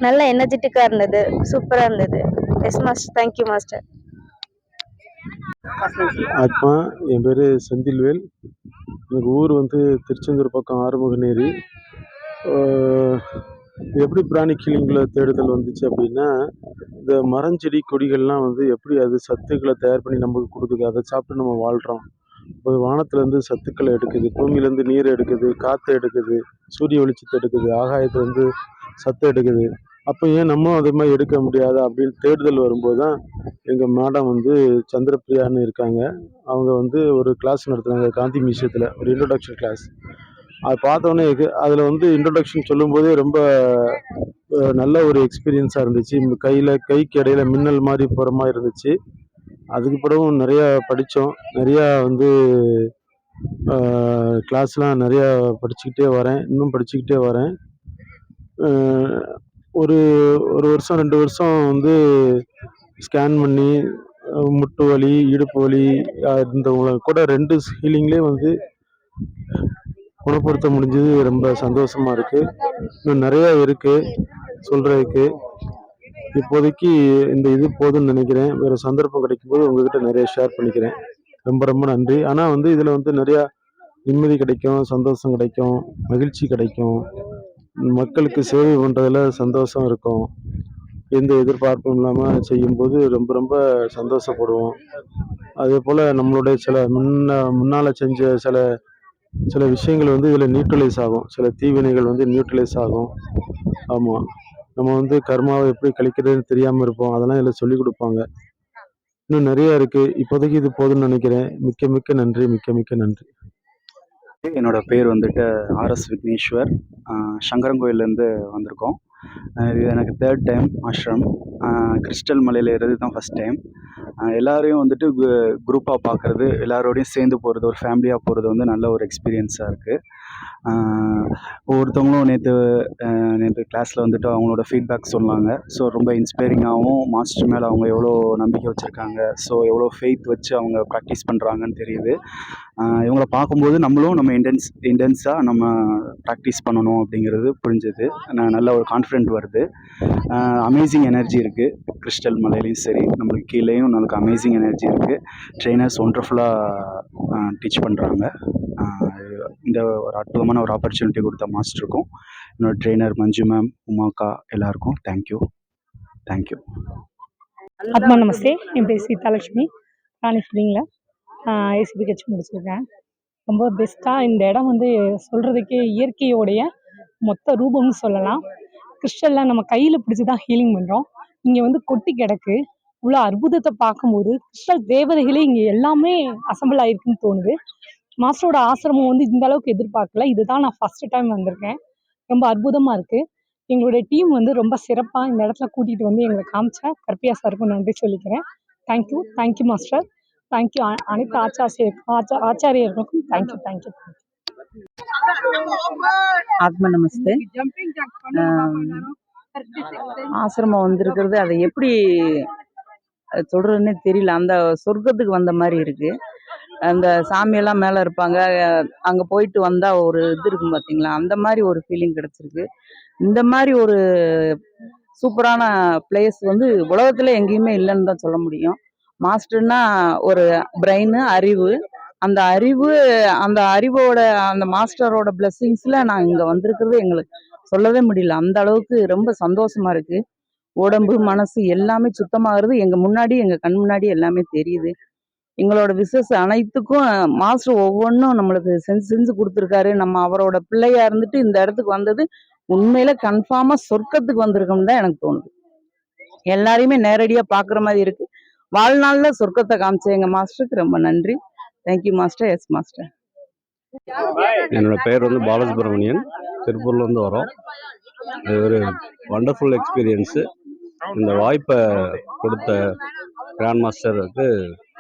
நல்லா எனர்ஜெட்டிக்காக இருந்தது. சூப்பராக இருந்தது. Yes master, thank you master. ஆத்மா. என் பேர் செந்தில்வேல். எனக்கு ஊர் வந்து திருச்செந்தூர் பக்கம் ஆறுமுகநேரி. எப்படி பிராணிக் ஹீலிங்கில் தேடுதல் வந்துச்சு அப்படின்னா, இந்த மரஞ்செடி கொடிகள்லாம் வந்து எப்படி அது சத்துக்களை தயார் பண்ணி நமக்கு கொடுக்குது, அதை சாப்பிட்டு நம்ம வாழ்கிறோம். இப்போ வானத்துலேருந்து சத்துக்களை எடுக்குது, பூமியிலேருந்து நீர் எடுக்குது, காற்றை எடுக்குது, சூரிய வெளிச்சத்தை எடுக்குது, ஆகாயத்துலேருந்து சத்தை எடுக்குது. அப்போ ஏன் நம்மளும் அதே மாதிரி எடுக்க முடியாதா அப்படின்னு தேடுதல் வரும்போது தான் எங்கள் மேடம் வந்து சந்திரபிரியான்னு இருக்காங்க. அவங்க வந்து ஒரு கிளாஸ் நடத்துனாங்க காந்தி மியூசியத்தில், ஒரு இன்ட்ரொடக்ஷன் கிளாஸ். அதை பார்த்தோன்னே அதில் வந்து இன்ட்ரொடக்ஷன் சொல்லும்போதே ரொம்ப நல்ல ஒரு எக்ஸ்பீரியன்ஸாக இருந்துச்சு. கைக்கு இடையில மின்னல் மாதிரி போகிற மாதிரி இருந்துச்சு. அதுக்கு பிறகும் நிறையா படித்தோம். நிறையா வந்து கிளாஸ்லாம் நிறையா படிச்சுக்கிட்டே வரேன், இன்னும் படிச்சுக்கிட்டே வரேன். ஒரு ஒரு வருஷம் 2 வருஷம் வந்து ஸ்கேன் பண்ணி முட்டு வலி, இடுப்பு வலி இருந்தவங்களை கூட 2 ஹீலிங்லேயே வந்து குணப்படுத்த முடிஞ்சது. ரொம்ப சந்தோஷமாக இருக்குது. இன்னும் நிறையா இருக்குது சொல்கிறதுக்கு. இப்போதைக்கு இந்த இது போதும்னு நினைக்கிறேன். வேறு சந்தர்ப்பம் கிடைக்கும்போது உங்ககிட்ட நிறைய ஷேர் பண்ணிக்கிறேன். ரொம்ப ரொம்ப நன்றி. ஆனால் வந்து இதில் வந்து நிறையா நிம்மதி கிடைக்கும், சந்தோஷம் கிடைக்கும், மகிழ்ச்சி கிடைக்கும். மக்களுக்கு சேவை பண்ணுறதுல சந்தோஷம் இருக்கும். எந்த எதிர்பார்ப்பும் இல்லாமல் செய்யும்போது ரொம்ப ரொம்ப சந்தோஷப்படுவோம். அதே போல் நம்மளுடைய சில முன்னால் செஞ்ச சில விஷயங்கள் வந்து இதில் நியூட்ரலைஸ் ஆகும். சில தீவினைகள் வந்து நியூட்ரலைஸ் ஆகும். ஆமாம், நம்ம வந்து கர்மாவை எப்படி கழிக்கிறதுன்னு தெரியாமல் இருப்போம். அதெல்லாம் இதில் சொல்லிக் கொடுப்பாங்க. இன்னும் நிறையா இருக்குது. இப்போதைக்கு இது போதும்னு நினைக்கிறேன். மிக்க மிக்க நன்றி, மிக்க மிக்க நன்றி. என்னோட பேர் வந்துட்டு ஆர்எஸ் விக்னேஸ்வர். சங்கரங்கோயிலேருந்து வந்திருக்கோம். இது எனக்கு 3rd டைம் ஆஷ்ரம். கிறிஸ்டல் மலையில் ஏறது தான் ஃபஸ்ட் டைம். எல்லாரையும் வந்துட்டு குரூப்பாக பார்க்குறது, எல்லாரோடையும் சேர்ந்து போகிறது, ஒரு ஃபேமிலியாக போகிறது வந்து நல்ல ஒரு எக்ஸ்பீரியன்ஸாக இருக்குது. ஒவ்வொருத்தவங்களும் நேற்று கிளாஸில் வந்துட்டு அவங்களோட ஃபீட்பேக் சொன்னாங்க. ஸோ ரொம்ப இன்ஸ்பைரிங்காகவும் மாஸ்டர் மேலே அவங்க எவ்வளோ நம்பிக்கை வச்சுருக்காங்க, ஸோ எவ்வளோ ஃபெய்த் வச்சு அவங்க ப்ராக்டிஸ் பண்ணுறாங்கன்னு தெரியுது. இவங்கள பார்க்கும்போது நம்மளும் நம்ம இன்டென்ஸாக நம்ம ப்ராக்டிஸ் பண்ணணும் அப்படிங்கிறது புரிஞ்சுது. நல்ல ஒரு கான்ஃபிடென்ட் வருது. அமேசிங் எனர்ஜி இருக்குது கிறிஸ்டல் மலையிலையும் சரி, நம்மளுக்கு கீழேயும் நம்மளுக்கு அமேசிங் எனர்ஜி இருக்குது. ட்ரெயினர்ஸ் ஒண்டர்ஃபுல்லாக டீச் பண்ணுறாங்க. இந்த ஒரு அற்புதமான ஒரு ஆப்பர்ச்சுனிட்டி கொடுத்த மாஸ்டருக்கும் என்னோட ட்ரெயினர் மஞ்சு மேம், உமாக்கா எல்லாருக்கும் தேங்க்யூ. ஆத்மா நமஸ்தே. என் பேர் சீதாலட்சுமி. ராணிஃபீல்டிங்கில் ஏசிபி ஹெச் முடிச்சிருக்கேன். ரொம்ப பெஸ்ட்டாக இந்த இடம் வந்து சொல்கிறதுக்கே இயற்கையோடைய மொத்த ரூபம்னு சொல்லலாம். கிறிஸ்டலில் நம்ம கையில் பிடிச்சி தான் ஹீலிங் பண்ணுறோம். இங்கே வந்து கொட்டி கிடக்கு. இவ்வளோ அற்புதத்தை பார்க்கும்போது கிறிஸ்டல் தேவதைகளே இங்கே எல்லாமே அசம்பிள் ஆகிருக்குன்னு தோணுது. மாஸ்டரோட ஆசிரமம் வந்து இந்த அளவுக்கு எதிர்பார்க்கல. இதுதான் நான் ஃபஸ்ட்டு டைம் வந்திருக்கேன். ரொம்ப அற்புதமாக இருக்குது. எங்களுடைய டீம் வந்து ரொம்ப சிறப்பாக இந்த இடத்துல கூட்டிகிட்டு வந்து எங்களை காமிச்ச கற்பியா சாருக்கும் நன்றி சொல்லிக்கிறேன். Thank you master. தேங்க்யூ அனைத்து ஆச்சாரியர்களுக்கும் தேங்க்யூ. ஆத்ம நமஸ்தே. ஆசிரமம் வந்திருக்கிறது அதை எப்படி சொல்றதுன்னே தெரியல. அந்த சொர்க்கத்துக்கு வந்த மாதிரி இருக்கு. அந்த சாமியெல்லாம் மேலே இருப்பாங்க, அங்கே போயிட்டு வந்தால் ஒரு இது இருக்கும் பார்த்தீங்களா, அந்த மாதிரி ஒரு ஃபீலிங் கிடச்சிருக்கு. இந்த மாதிரி ஒரு சூப்பரான பிளேஸ் வந்து உலகத்தில் எங்கேயுமே இல்லைன்னு தான் சொல்ல முடியும். மாஸ்டர்னா ஒரு பிரெயின், அறிவு, அந்த அறிவோட அந்த மாஸ்டரோட பிளெஸ்ஸிங்ஸில் நான் இங்கே வந்திருக்கிறது எங்களுக்கு சொல்லவே முடியல. அந்த அளவுக்கு ரொம்ப சந்தோஷமா இருக்கு. உடம்பு மனசு எல்லாமே சுத்தமாகிறது எங்கள் கண் முன்னாடி எல்லாமே தெரியுது. எங்களோட விசேஷ அனைத்துக்கும் மாஸ்டர் ஒவ்வொன்றும் நம்மளுக்கு செஞ்சு கொடுத்துருக்காரு. நம்ம அவரோட பிள்ளையா இருந்துட்டு இந்த இடத்துக்கு வந்தது உண்மையில கன்ஃபார்மா சொர்க்கத்துக்கு வந்திருக்கோம்னு தான் எனக்கு தோணுது. எல்லாரையுமே நேரடியாக பார்க்குற மாதிரி இருக்கு. வாழ்நாளில் சொர்க்கத்தை காமிச்ச எங்கள் மாஸ்டருக்கு ரொம்ப நன்றி. Thank you master. Yes master. என்னோட பேர் வந்து பாலசுப்ரமணியன். திருப்பூர்லேருந்து வரோம். இது ஒரு வண்டர்ஃபுல் எக்ஸ்பீரியன்ஸு. இந்த வாய்ப்பை கொடுத்த கிராண்ட் மாஸ்டருக்கு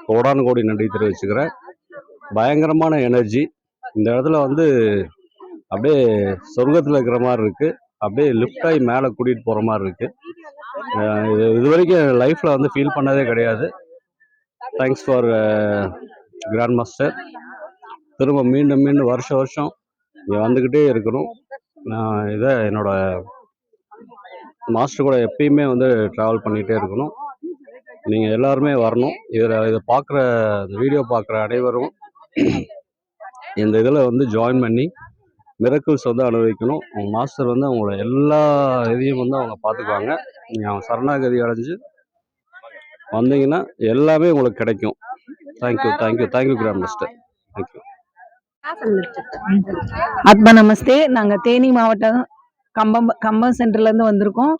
கோடானு கோடி நன்றி தெரிவிச்சுக்கிறேன். பயங்கரமான எனர்ஜி இந்த இடத்துல வந்து அப்படியே சொர்க்கத்தில் இருக்கிற மாதிரி இருக்குது. அப்படியே லிஃப்ட் ஆகி மேலே கூட்டிகிட்டு போகிற மாதிரி இருக்குது. இது வரைக்கும் லைஃப்பில் வந்து ஃபீல் பண்ணதே கிடையாது. Thanks for grand master. திரும்ப மீண்டும் வருஷம் இங்கே வந்துக்கிட்டே இருக்கணும். நான் இதை என்னோட மாஸ்டர் கூட எப்பயுமே வந்து ட்ராவல் பண்ணிகிட்டே இருக்கணும். நீங்கள் எல்லாருமே வரணும். இதை பார்க்குற இந்த வீடியோ பார்க்குற அனைவரும் இந்த இதில் வந்து ஜாயின் பண்ணி மிரக்கிள்ஸ் வந்து அனுபவிக்கணும். அவங்க மாஸ்டர் வந்து அவங்களோட எல்லா இதையும் வந்து அவங்க பார்த்துக்குவாங்க. நீங்கள் அவங்க சரணாகதி அடைஞ்சு வந்தீங்கன்னா எல்லாமே உங்களுக்கு கிடைக்கும். Thank you grand master. தேங்க்யூ. ஆத்மா நமஸ்தே. நாங்கள் தேனி மாவட்டம் கம்பம் சென்டர்லேருந்து வந்திருக்கோம்.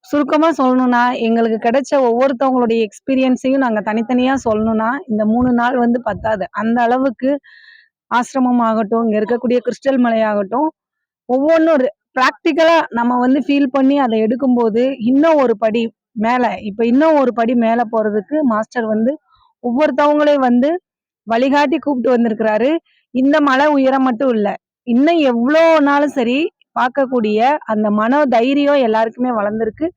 சுருக்கமாக சொல்லணும்னா எங்களுக்கு கிடைச்ச ஒவ்வொருத்தவங்களுடைய எக்ஸ்பீரியன்ஸையும் நாங்கள் தனித்தனியாக சொல்லணும்னா இந்த 3 நாள் வந்து பத்தாது. அந்த அளவுக்கு ஆசிரமம் ஆகட்டும், இங்கே இருக்கக்கூடிய கிறிஸ்டல் மலையாகட்டும், ஒவ்வொன்றும் ப்ராக்டிக்கலாக நம்ம வந்து ஃபீல் பண்ணி அதை எடுக்கும்போது இன்னும் ஒரு படி மேலே போகிறதுக்கு மாஸ்டர் வந்து ஒவ்வொருத்தவங்களையும் வந்து வழிகாட்டி கூப்பிட்டு வந்திருக்கிறாரு. இந்த மலை உயரம் மட்டும் இல்லை, இன்னும் எவ்வளோ நாளும் சரி பார்க்கக்கூடிய அந்த மன தைரியம் எல்லாருக்குமே வளர்ந்துருக்கு.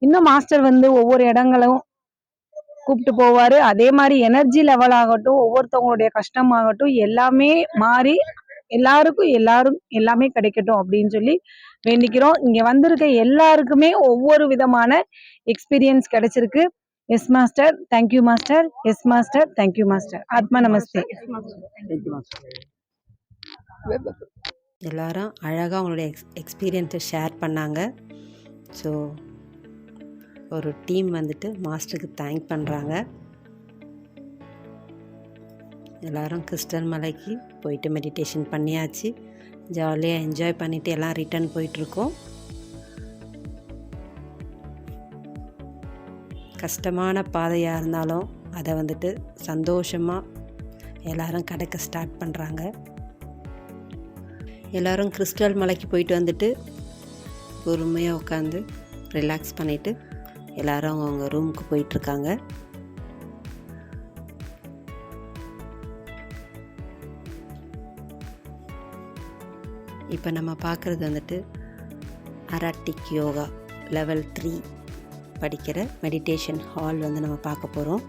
இன்னும் மாஸ்டர் வந்து ஒவ்வொரு இடங்களும் கூப்பிட்டு போவார். அதே மாதிரி எனர்ஜி லெவல் ஆகட்டும், ஒவ்வொருத்தவங்களுடைய கஷ்டமாகட்டும் எல்லாமே மாறி எல்லாரும் எல்லாமே கிடைக்கட்டும் அப்படின்னு சொல்லி வேண்டிக்கிறோம். இங்கே வந்திருக்க எல்லாருக்குமே ஒவ்வொரு விதமான எக்ஸ்பீரியன்ஸ் கிடைச்சிருக்கு. Yes master, thank you master. Yes master, thank you master. ஆத்மா நமஸ்தே. எல்லாரும் அழகாக அவங்களுடைய எக்ஸ்பீரியன்ஸை ஷேர் பண்ணாங்க. ஸோ ஒரு டீம் வந்துட்டு மாஸ்டருக்கு தேங்க் பண்ணுறாங்க. எல்லோரும் கிறிஸ்டல் மலைக்கு போயிட்டு மெடிடேஷன் பண்ணியாச்சு. ஜாலியாக என்ஜாய் பண்ணிவிட்டு எல்லாம் ரிட்டர்ன் போயிட்டுருக்கோம். கஷ்டமான பாதையாக இருந்தாலும் அதை வந்துட்டு சந்தோஷமாக எல்லோரும் கடக்க ஸ்டார்ட் பண்ணுறாங்க. எல்லோரும் கிறிஸ்டல் மலைக்கு போயிட்டு வந்துட்டு பொறுமையாக உட்காந்து ரிலாக்ஸ் பண்ணிவிட்டு எல்லோரும் அவங்க ரூமுக்கு போயிட்டுருக்காங்க. இப்போ நம்ம பார்க்குறது வந்துட்டு அராட்டிக் யோகா லெவல் 3 படிக்கிற மெடிடேஷன் ஹால் வந்து நம்ம பார்க்க போகிறோம்.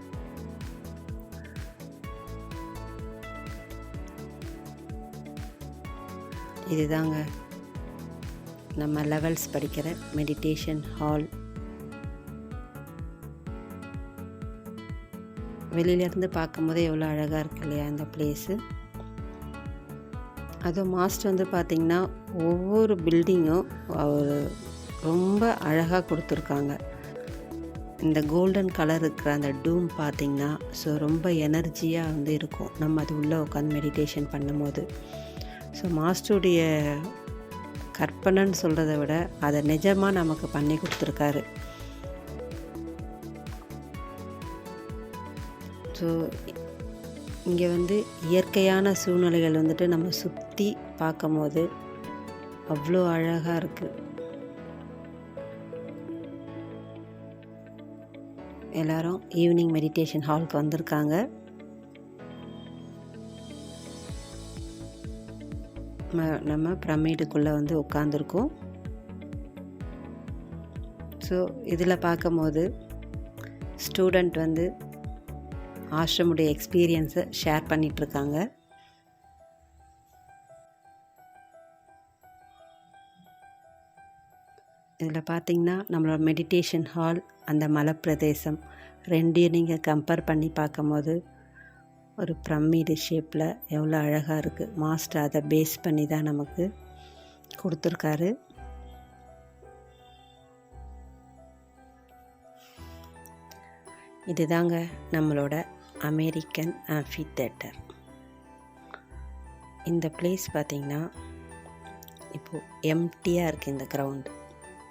இதுதாங்க நம்ம லெவல்ஸ் படிக்கிற மெடிடேஷன் ஹால். வெளியிலேருந்து பார்க்கும்போதே எவ்வளோ அழகாக இருக்கு இல்லையா இந்த பிளேஸு. அதுவும் மாஸ்டர் வந்து பார்த்திங்கன்னா ஒவ்வொரு பில்டிங்கும் அவர் ரொம்ப அழகாக கொடுத்துருக்காங்க. இந்த கோல்டன் கலர் இருக்கிற அந்த டூம் பார்த்திங்கன்னா ரொம்ப எனர்ஜியாக வந்து இருக்கும் நம்ம அது உள்ளே உட்காந்து மெடிடேஷன் பண்ணும்போது. ஸோ மாஸ்டருடைய கற்பனைன்னு சொல்கிறத விட அதை நிஜமாக நமக்கு பண்ணி கொடுத்துருக்காரு. ஸோ இங்கே வந்து இயற்கையான சூழ்நிலைகள் வந்துட்டு நம்ம சுற்றி பார்க்கும் போது அவ்வளோ அழகாக இருக்குது. எல்லாரும் ஈவினிங் மெடிடேஷன் ஹாலுக்கு வந்திருக்காங்க. நம்ம பிரமிடுக்குள்ளே வந்து உட்காந்துருக்கோம். ஸோ இதில் பார்க்கும்போது ஸ்டூடெண்ட் வந்து ஆஷ்ரமுடைய எக்ஸ்பீரியன்ஸை ஷேர் பண்ணிகிட்ருக்காங்க. இதில் பார்த்திங்கன்னா நம்மளோட மெடிடேஷன் ஹால், அந்த மலைப்பிரதேசம் ரெண்டையும் நீங்கள் கம்பேர் பண்ணி பார்க்கும்போது ஒரு பிரமிடு ஷேப்பில் எவ்வளோ அழகாக இருக்குது. மாஸ்டர் அதை பேஸ் பண்ணி தான் நமக்கு கொடுத்துருக்காரு. இதுதாங்க நம்மளோட அமெரிக்கன் ஆம்பி தியேட்டர். இந்த பிளேஸ் பார்த்திங்கன்னா இப்போது எம்டியாக இருக்குது இந்த கிரவுண்டு.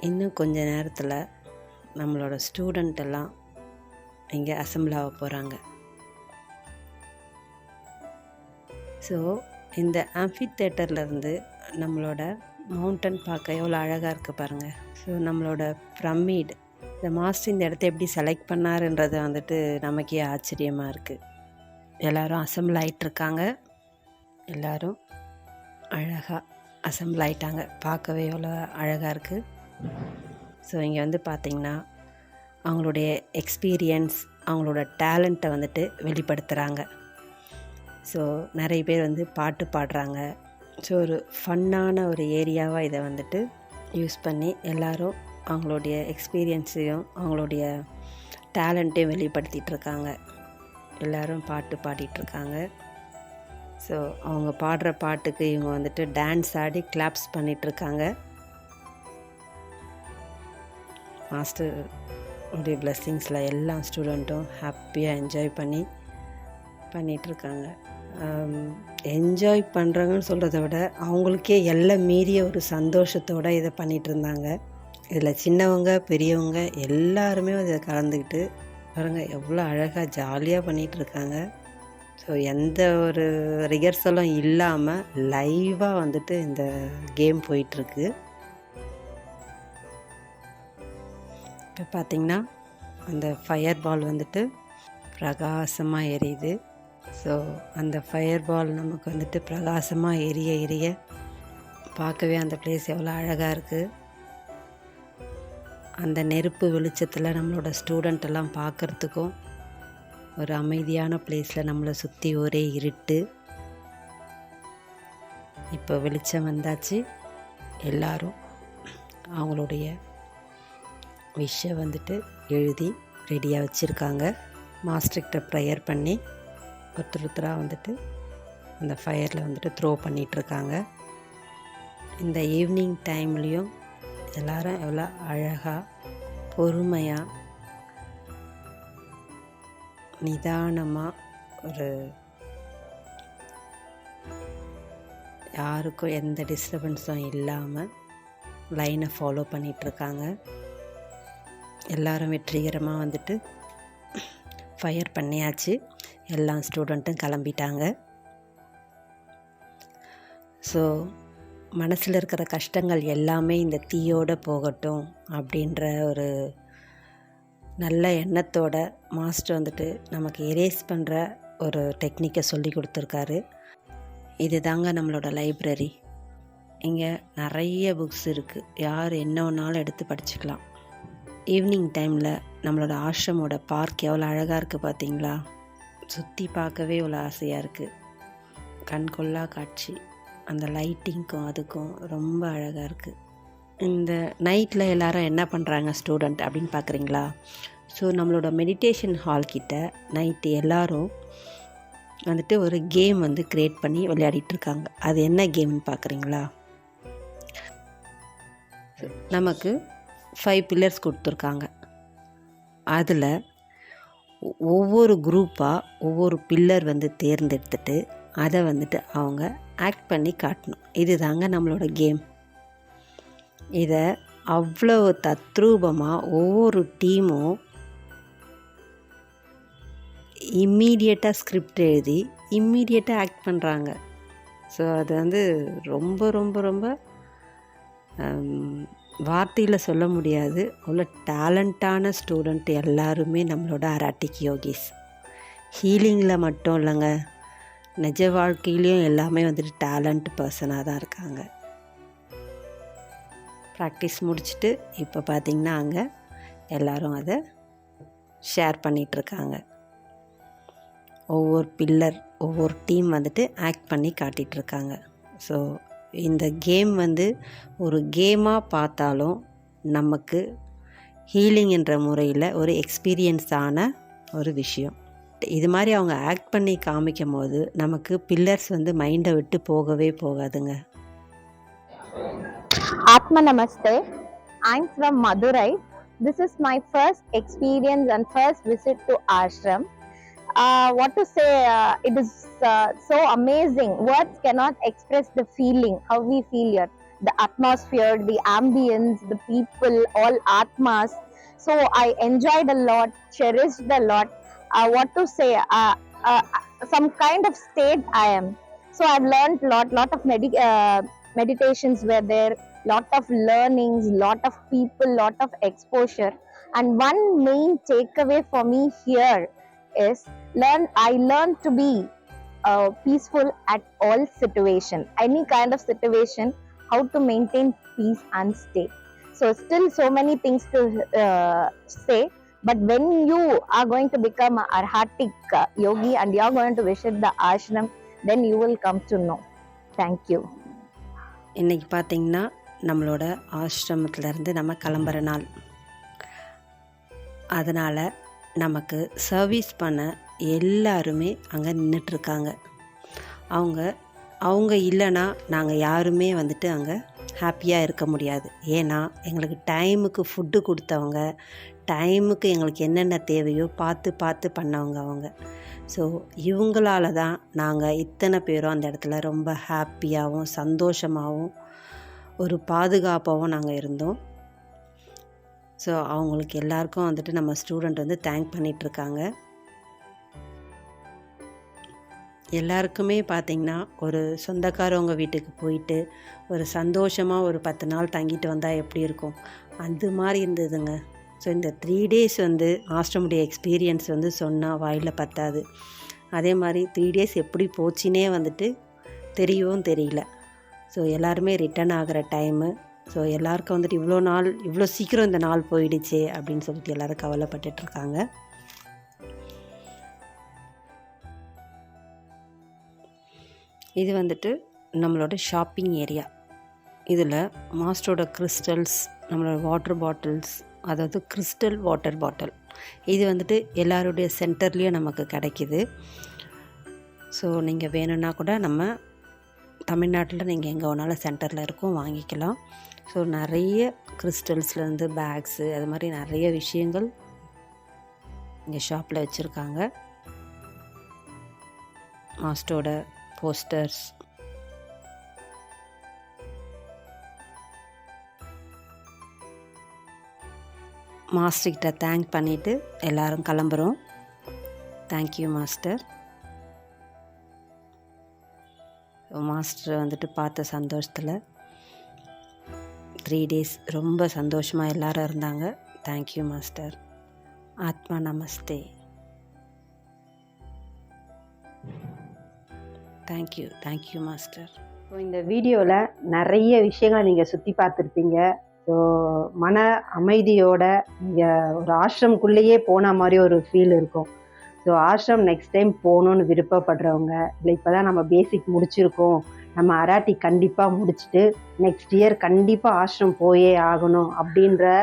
இன்னும் கொஞ்ச நேரத்தில் நம்மளோட ஸ்டூடெண்ட் எல்லாம் இங்கே அசம்பிள் ஆக போகிறாங்க. ஸோ இந்த ஆம்பி தியேட்டர்லேருந்து நம்மளோட மவுண்டன் பார்க்க எவ்வளோ அழகாக இருக்குது பாருங்கள். ஸோ நம்மளோட பிரமிட் இந்த மாஸ்டர் இந்த இடத்த எப்படி செலக்ட் பண்ணாருன்றது வந்துட்டு நமக்கே ஆச்சரியமாக இருக்குது. எல்லோரும் அசம்பிள் ஆகிட்டுருக்காங்க. எல்லோரும் அழகாக அசம்பிள் ஆகிட்டாங்க. பார்க்கவே எவ்வளோ அழகாக இருக்குது. ஸோ இங்கே வந்து பார்த்திங்கன்னா அவங்களுடைய எக்ஸ்பீரியன்ஸ், அவங்களோட டேலண்ட்டை வந்துட்டு வெளிப்படுத்துகிறாங்க. ஸோ நிறைய பேர் வந்து பாட்டு பாடுறாங்க. ஸோ ஒரு ஃபன்னான ஒரு ஏரியாவாக இதை வந்துட்டு யூஸ் பண்ணி எல்லோரும் அவங்களுடைய எக்ஸ்பீரியன்ஸையும் அவங்களுடைய டேலண்ட்டையும் வெளிப்படுத்திகிட்ருக்காங்க. எல்லோரும் பாட்டு பாடிட்டுருக்காங்க. ஸோ அவங்க பாடுற பாட்டுக்கு இவங்க வந்துட்டு டான்ஸ் ஆடி கிளாப்ஸ் பண்ணிகிட்ருக்காங்க. மாஸ்டர் உடைய பிளெஸ்ஸிங்ஸில் எல்லா ஸ்டூடெண்ட்டும் ஹாப்பியாக என்ஜாய் பண்ணிகிட்ருக்காங்க. என்ஜாய் பண்ணுறாங்கன்னு சொல்கிறத விட அவங்களுக்கே எல்லாம் மீறிய ஒரு சந்தோஷத்தோடு இதை பண்ணிகிட்டு இருந்தாங்க. இதில் சின்னவங்க பெரியவங்க எல்லாருமே இதில் கலந்துக்கிட்டு பாருங்கள் எவ்வளோ அழகாக ஜாலியாக பண்ணிகிட்ருக்காங்க. ஸோ எந்த ஒரு ரிஹர்சலும் இல்லாமல் லைவாக வந்துட்டு இந்த கேம் போயிட்டுருக்கு. இப்போ பார்த்திங்கன்னா அந்த ஃபயர் பால் வந்துட்டு பிரகாசமாக எரியுது. ஸோ அந்த ஃபயர் பால் நமக்கு வந்துட்டு பிரகாசமாக எரிய பார்க்கவே அந்த பிளேஸ் எவ்வளோ அழகாக இருக்குது. அந்த நெருப்பு வெளிச்சத்தில் நம்மளோட ஸ்டூடெண்ட் எல்லாம் பார்க்குறதுக்கும் ஒரு அமைதியான பிளேஸில் நம்மளை சுற்றி ஒரே இருட்டு. இப்போ வெளிச்சம் வந்தாச்சு. எல்லாரும் அவங்களுடைய விஷை வந்துட்டு எழுதி ரெடியாக வச்சுருக்காங்க. மாஸ்டர்கிட்ட ப்ரேயர் பண்ணி ஒருத்தராக வந்துட்டு அந்த ஃபயரில் வந்துட்டு த்ரோ பண்ணிகிட்ருக்காங்க. இந்த ஈவினிங் டைம்லேயும் எல்லாரும் எவ்வளோ அழகாக பொறுமையாக நிதானமாக ஒரு யாருக்கும் எந்த டிஸ்டர்பன்ஸும் இல்லாமல் லைனை ஃபாலோ பண்ணிகிட்ருக்காங்க. எல்லோரும் வெற்றிகரமாக வந்துட்டு ஃபயர் பண்ணியாச்சு. எல்லா ஸ்டூடெண்ட்டும் கிளம்பிட்டாங்க. ஸோ மனசில் இருக்கிற கஷ்டங்கள் எல்லாமே இந்த தீயோடு போகட்டும் அப்படின்ற ஒரு நல்ல எண்ணத்தோட மாஸ்டர் வந்துட்டு நமக்கு எரேஸ் பண்ணுற ஒரு டெக்னிக்கை சொல்லி கொடுத்துருக்காரு. இது தாங்க நம்மளோட லைப்ரரி. இங்கே நிறைய புக்ஸ் இருக்குது, யார் என்ன வேணாலும் எடுத்து படிச்சுக்கலாம். ஈவினிங் டைமில் நம்மளோட ஆஷ்ரமோட பார்க் எவ்வளோ அழகாக இருக்குது பார்த்தீங்களா? சுற்றி பார்க்கவே இவ்வளோ ஆசையாக இருக்குது. கண்கொள்ளா காட்சி. அந்த லைட்டிங்க்கும் அதுக்கும் ரொம்ப அழகாக இருக்குது. இந்த நைட்டில் எல்லாரும் என்ன பண்ணுறாங்க ஸ்டூடெண்ட் அப்படின்னு பார்க்குறீங்களா? ஸோ நம்மளோட மெடிடேஷன் ஹால் கிட்ட நைட்டு எல்லாரும் வந்துட்டு ஒரு கேம் வந்து க்ரியேட் பண்ணி விளையாடிட்டுருக்காங்க. அது என்ன கேம்னு பார்க்குறீங்களா? நமக்கு 5 பில்லர்ஸ் கொடுத்துருக்காங்க. அதில் ஒவ்வொரு குரூப்பாக ஒவ்வொரு பில்லர் வந்து தேர்ந்தெடுத்துட்டு அதை வந்துட்டு அவங்க ஆக்ட் பண்ணி காட்டணும். இதுதாங்க நம்மளோட கேம். இதை அவ்வளோ தத்ரூபமாக ஒவ்வொரு டீமும் இம்மீடியட்டாக ஸ்கிரிப்ட் எழுதி இம்மீடியட்டாக ஆக்ட் பண்ணுறாங்க. ஸோ அது வந்து ரொம்ப ரொம்ப ரொம்ப வார்த்தையில் சொல்ல முடியாது. அவ்வளோ டேலண்ட்டான ஸ்டூடெண்ட் எல்லாருமே நம்மளோட அராட்டிக் யோகிஸ். ஹீலிங்கில் மட்டும் இல்லைங்க, நிஜ வாழ்க்கையிலையும் எல்லாமே வந்துட்டு டேலண்ட் பர்சனாக தான் இருக்காங்க. ப்ராக்டிஸ் முடிச்சுட்டு இப்போ பார்த்திங்கன்னா அங்கே எல்லோரும் அதை ஷேர் பண்ணிகிட்ருக்காங்க. ஒவ்வொரு பில்லர் ஒவ்வொரு டீம் வந்துட்டு ஆக்ட் பண்ணி காட்டிகிட்ருக்காங்க. ஸோ இந்த கேம் வந்து ஒரு கேமாக பார்த்தாலும் நமக்கு ஹீலிங் என்ற முறையில் ஒரு எக்ஸ்பீரியன்ஸான ஒரு விஷயம். இது மாதிரி அவங்க ஆக்ட் பண்ணி காமிக்கும் போது நமக்கு பில்லர்ஸ் வந்து மைண்டை விட்டு போகவே போகாதுங்க. Atma Namaste. I'm from Madurai. This is my first experience and first visit to ashram. What to say, it is so amazing. Words cannot express the feeling, how we feel here. The atmosphere, the ambience, the people, all Atmas. So I enjoyed a lot, cherished a lot. What to say, some kind of state I am. So I've learned lot of meditations were there, lot of learnings, lot of people, lot of exposure. And one main takeaway for me here is I learned to be peaceful at all situation, any kind of situation, how to maintain peace and stay. So still so many things to say, but when you are going to become an arhatic yogi and you are going to visit the ashram, then you will come to know. Thank you. இன்றைக்கி பார்த்திங்கன்னா நம்மளோட ஆசிரமத்திலேருந்து நம்ம கிளம்புற நாள். அதனால் நமக்கு service பண்ண எல்லாருமே அங்கே நின்றுட்டுருக்காங்க. அவங்க இல்லைன்னா நாங்கள் யாருமே வந்துட்டு அங்கே ஹாப்பியாக இருக்க முடியாது. ஏன்னா எங்களுக்கு டைமுக்கு ஃபுட்டு கொடுத்தவங்க, டைமுக்கு எங்களுக்கு என்னென்ன தேவையோ பார்த்து பண்ணவங்க அவங்க. ஸோ இவங்களால தான் நாங்கள் இத்தனை பேரும் அந்த இடத்துல ரொம்ப ஹாப்பியாகவும் சந்தோஷமாகவும் ஒரு பாதுகாப்பாகவும் நாங்கள் இருந்தோம். ஸோ அவங்களுக்கு எல்லாருக்கும் வந்துட்டு நம்ம ஸ்டூடெண்ட் வந்து தேங்க் பண்ணிகிட்ருக்காங்க. எல்லாருக்குமே பார்த்திங்கன்னா ஒரு சொந்தக்காரவங்க வீட்டுக்கு போயிட்டு ஒரு சந்தோஷமாக ஒரு 10 நாள் தங்கிட்டு வந்தால் எப்படி இருக்கும், அது மாதிரி இருந்ததுங்க. ஸோ இந்த 3 days வந்து ஆஸ்ட்ரமுடைய எக்ஸ்பீரியன்ஸ் வந்து சொன்னால் வாயில் பத்தாது. அதே மாதிரி 3 days எப்படி போச்சுன்னே வந்துட்டு தெரியவும் தெரியல. ஸோ எல்லாருமே ரிட்டர்ன் ஆகிற டைமு. ஸோ எல்லாருக்கும் வந்துட்டு இவ்வளோ சீக்கிரம் இந்த நாள் போயிடுச்சே அப்படின்னு சொல்லிட்டு எல்லோரும் கவலைப்பட்டுட்ருக்காங்க. இது வந்துட்டு நம்மளோட ஷாப்பிங் ஏரியா. இதில் மாஸ்டரோட கிறிஸ்டல்ஸ், நம்மளோட வாட்டர் பாட்டில்ஸ், அதாவது கிறிஸ்டல் வாட்டர் பாட்டில், இது வந்துட்டு எல்லாருடைய சென்டர்லேயும் நமக்கு கிடைக்கிது. ஸோ நீங்கள் வேணும்னா கூட நம்ம தமிழ்நாட்டில் நீங்கள் எங்கே வேணாலும் சென்டரில் இருக்கும் வாங்கிக்கலாம். ஸோ நிறைய கிறிஸ்டல்ஸ்லேருந்து பேக்ஸு அது மாதிரி நிறைய விஷயங்கள் இங்கே ஷாப்பில் வச்சுருக்காங்க. மாஸ்டரோட போஸ்டர்ஸ், மாஸ்டர்கிட்ட தேங்க் பண்ணிவிட்டு எல்லோரும் கிளம்புறோம். Thank you master. மாஸ்டர் வந்துட்டு பார்த்த சந்தோஷத்தில் 3 days ரொம்ப சந்தோஷமாக எல்லோரும் இருந்தாங்க. Thank you master. ஆத்மா நமஸ்தே. Thank you master. ஸோ இந்த வீடியோவில் நிறைய விஷயங்களை நீங்கள் சுற்றி பார்த்துருப்பீங்க. ஸோ மன அமைதியோட நீங்கள் ஒரு ஆசிரம்குள்ளேயே போன மாதிரி ஒரு ஃபீல் இருக்கும். ஸோ ஆசிரம் நெக்ஸ்ட் டைம் போகணுன்னு விருப்பப்படுறவங்க, இல்லை இப்போ தான் நம்ம பேசிக் முடிச்சிருக்கோம், நம்ம அராட்டி கண்டிப்பாக முடிச்சுட்டு நெக்ஸ்ட் இயர் கண்டிப்பாக ஆசிரம் போயே ஆகணும் அப்படின்ற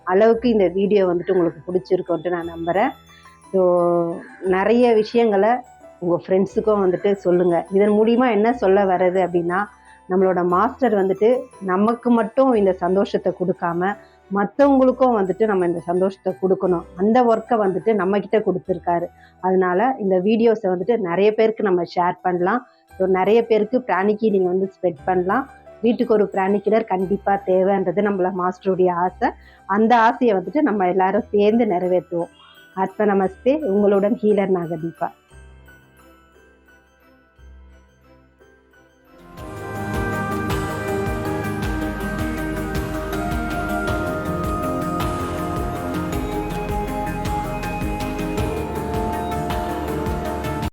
அளவுக்கு இந்த வீடியோ வந்துட்டு உங்களுக்கு பிடிச்சிருக்கோன்ட்டு நான் நம்புகிறேன். ஸோ நிறைய விஷயங்களை உங்கள் ஃப்ரெண்ட்ஸுக்கும் வந்துட்டு சொல்லுங்கள். இதன் மூலிமா என்ன சொல்ல வர்றது அப்படின்னா, நம்மளோட மாஸ்டர் வந்துட்டு நமக்கு மட்டும் இந்த சந்தோஷத்தை கொடுக்காம மற்றவங்களுக்கும் வந்துட்டு நம்ம இந்த சந்தோஷத்தை கொடுக்கணும். அந்த ஒர்க்கை வந்துட்டு நம்மக்கிட்ட கொடுத்துருக்காரு. அதனால இந்த வீடியோஸை வந்துட்டு நிறைய பேருக்கு நம்ம ஷேர் பண்ணலாம். ஸோ நிறைய பேருக்கு பிராணிக் ஹீலிங் வந்து ஸ்ப்ரெட் பண்ணலாம். வீட்டுக்கு ஒரு பிராணிக் ஹீலர் கண்டிப்பாக தேவைன்றது நம்மள மாஸ்டருடைய ஆசை. அந்த ஆசையை வந்துட்டு நம்ம எல்லாரும் சேர்ந்து நிறைவேற்றுவோம். ஆத்ம நமஸ்தே. உங்களுடன் ஹீலர் நாகதீபா.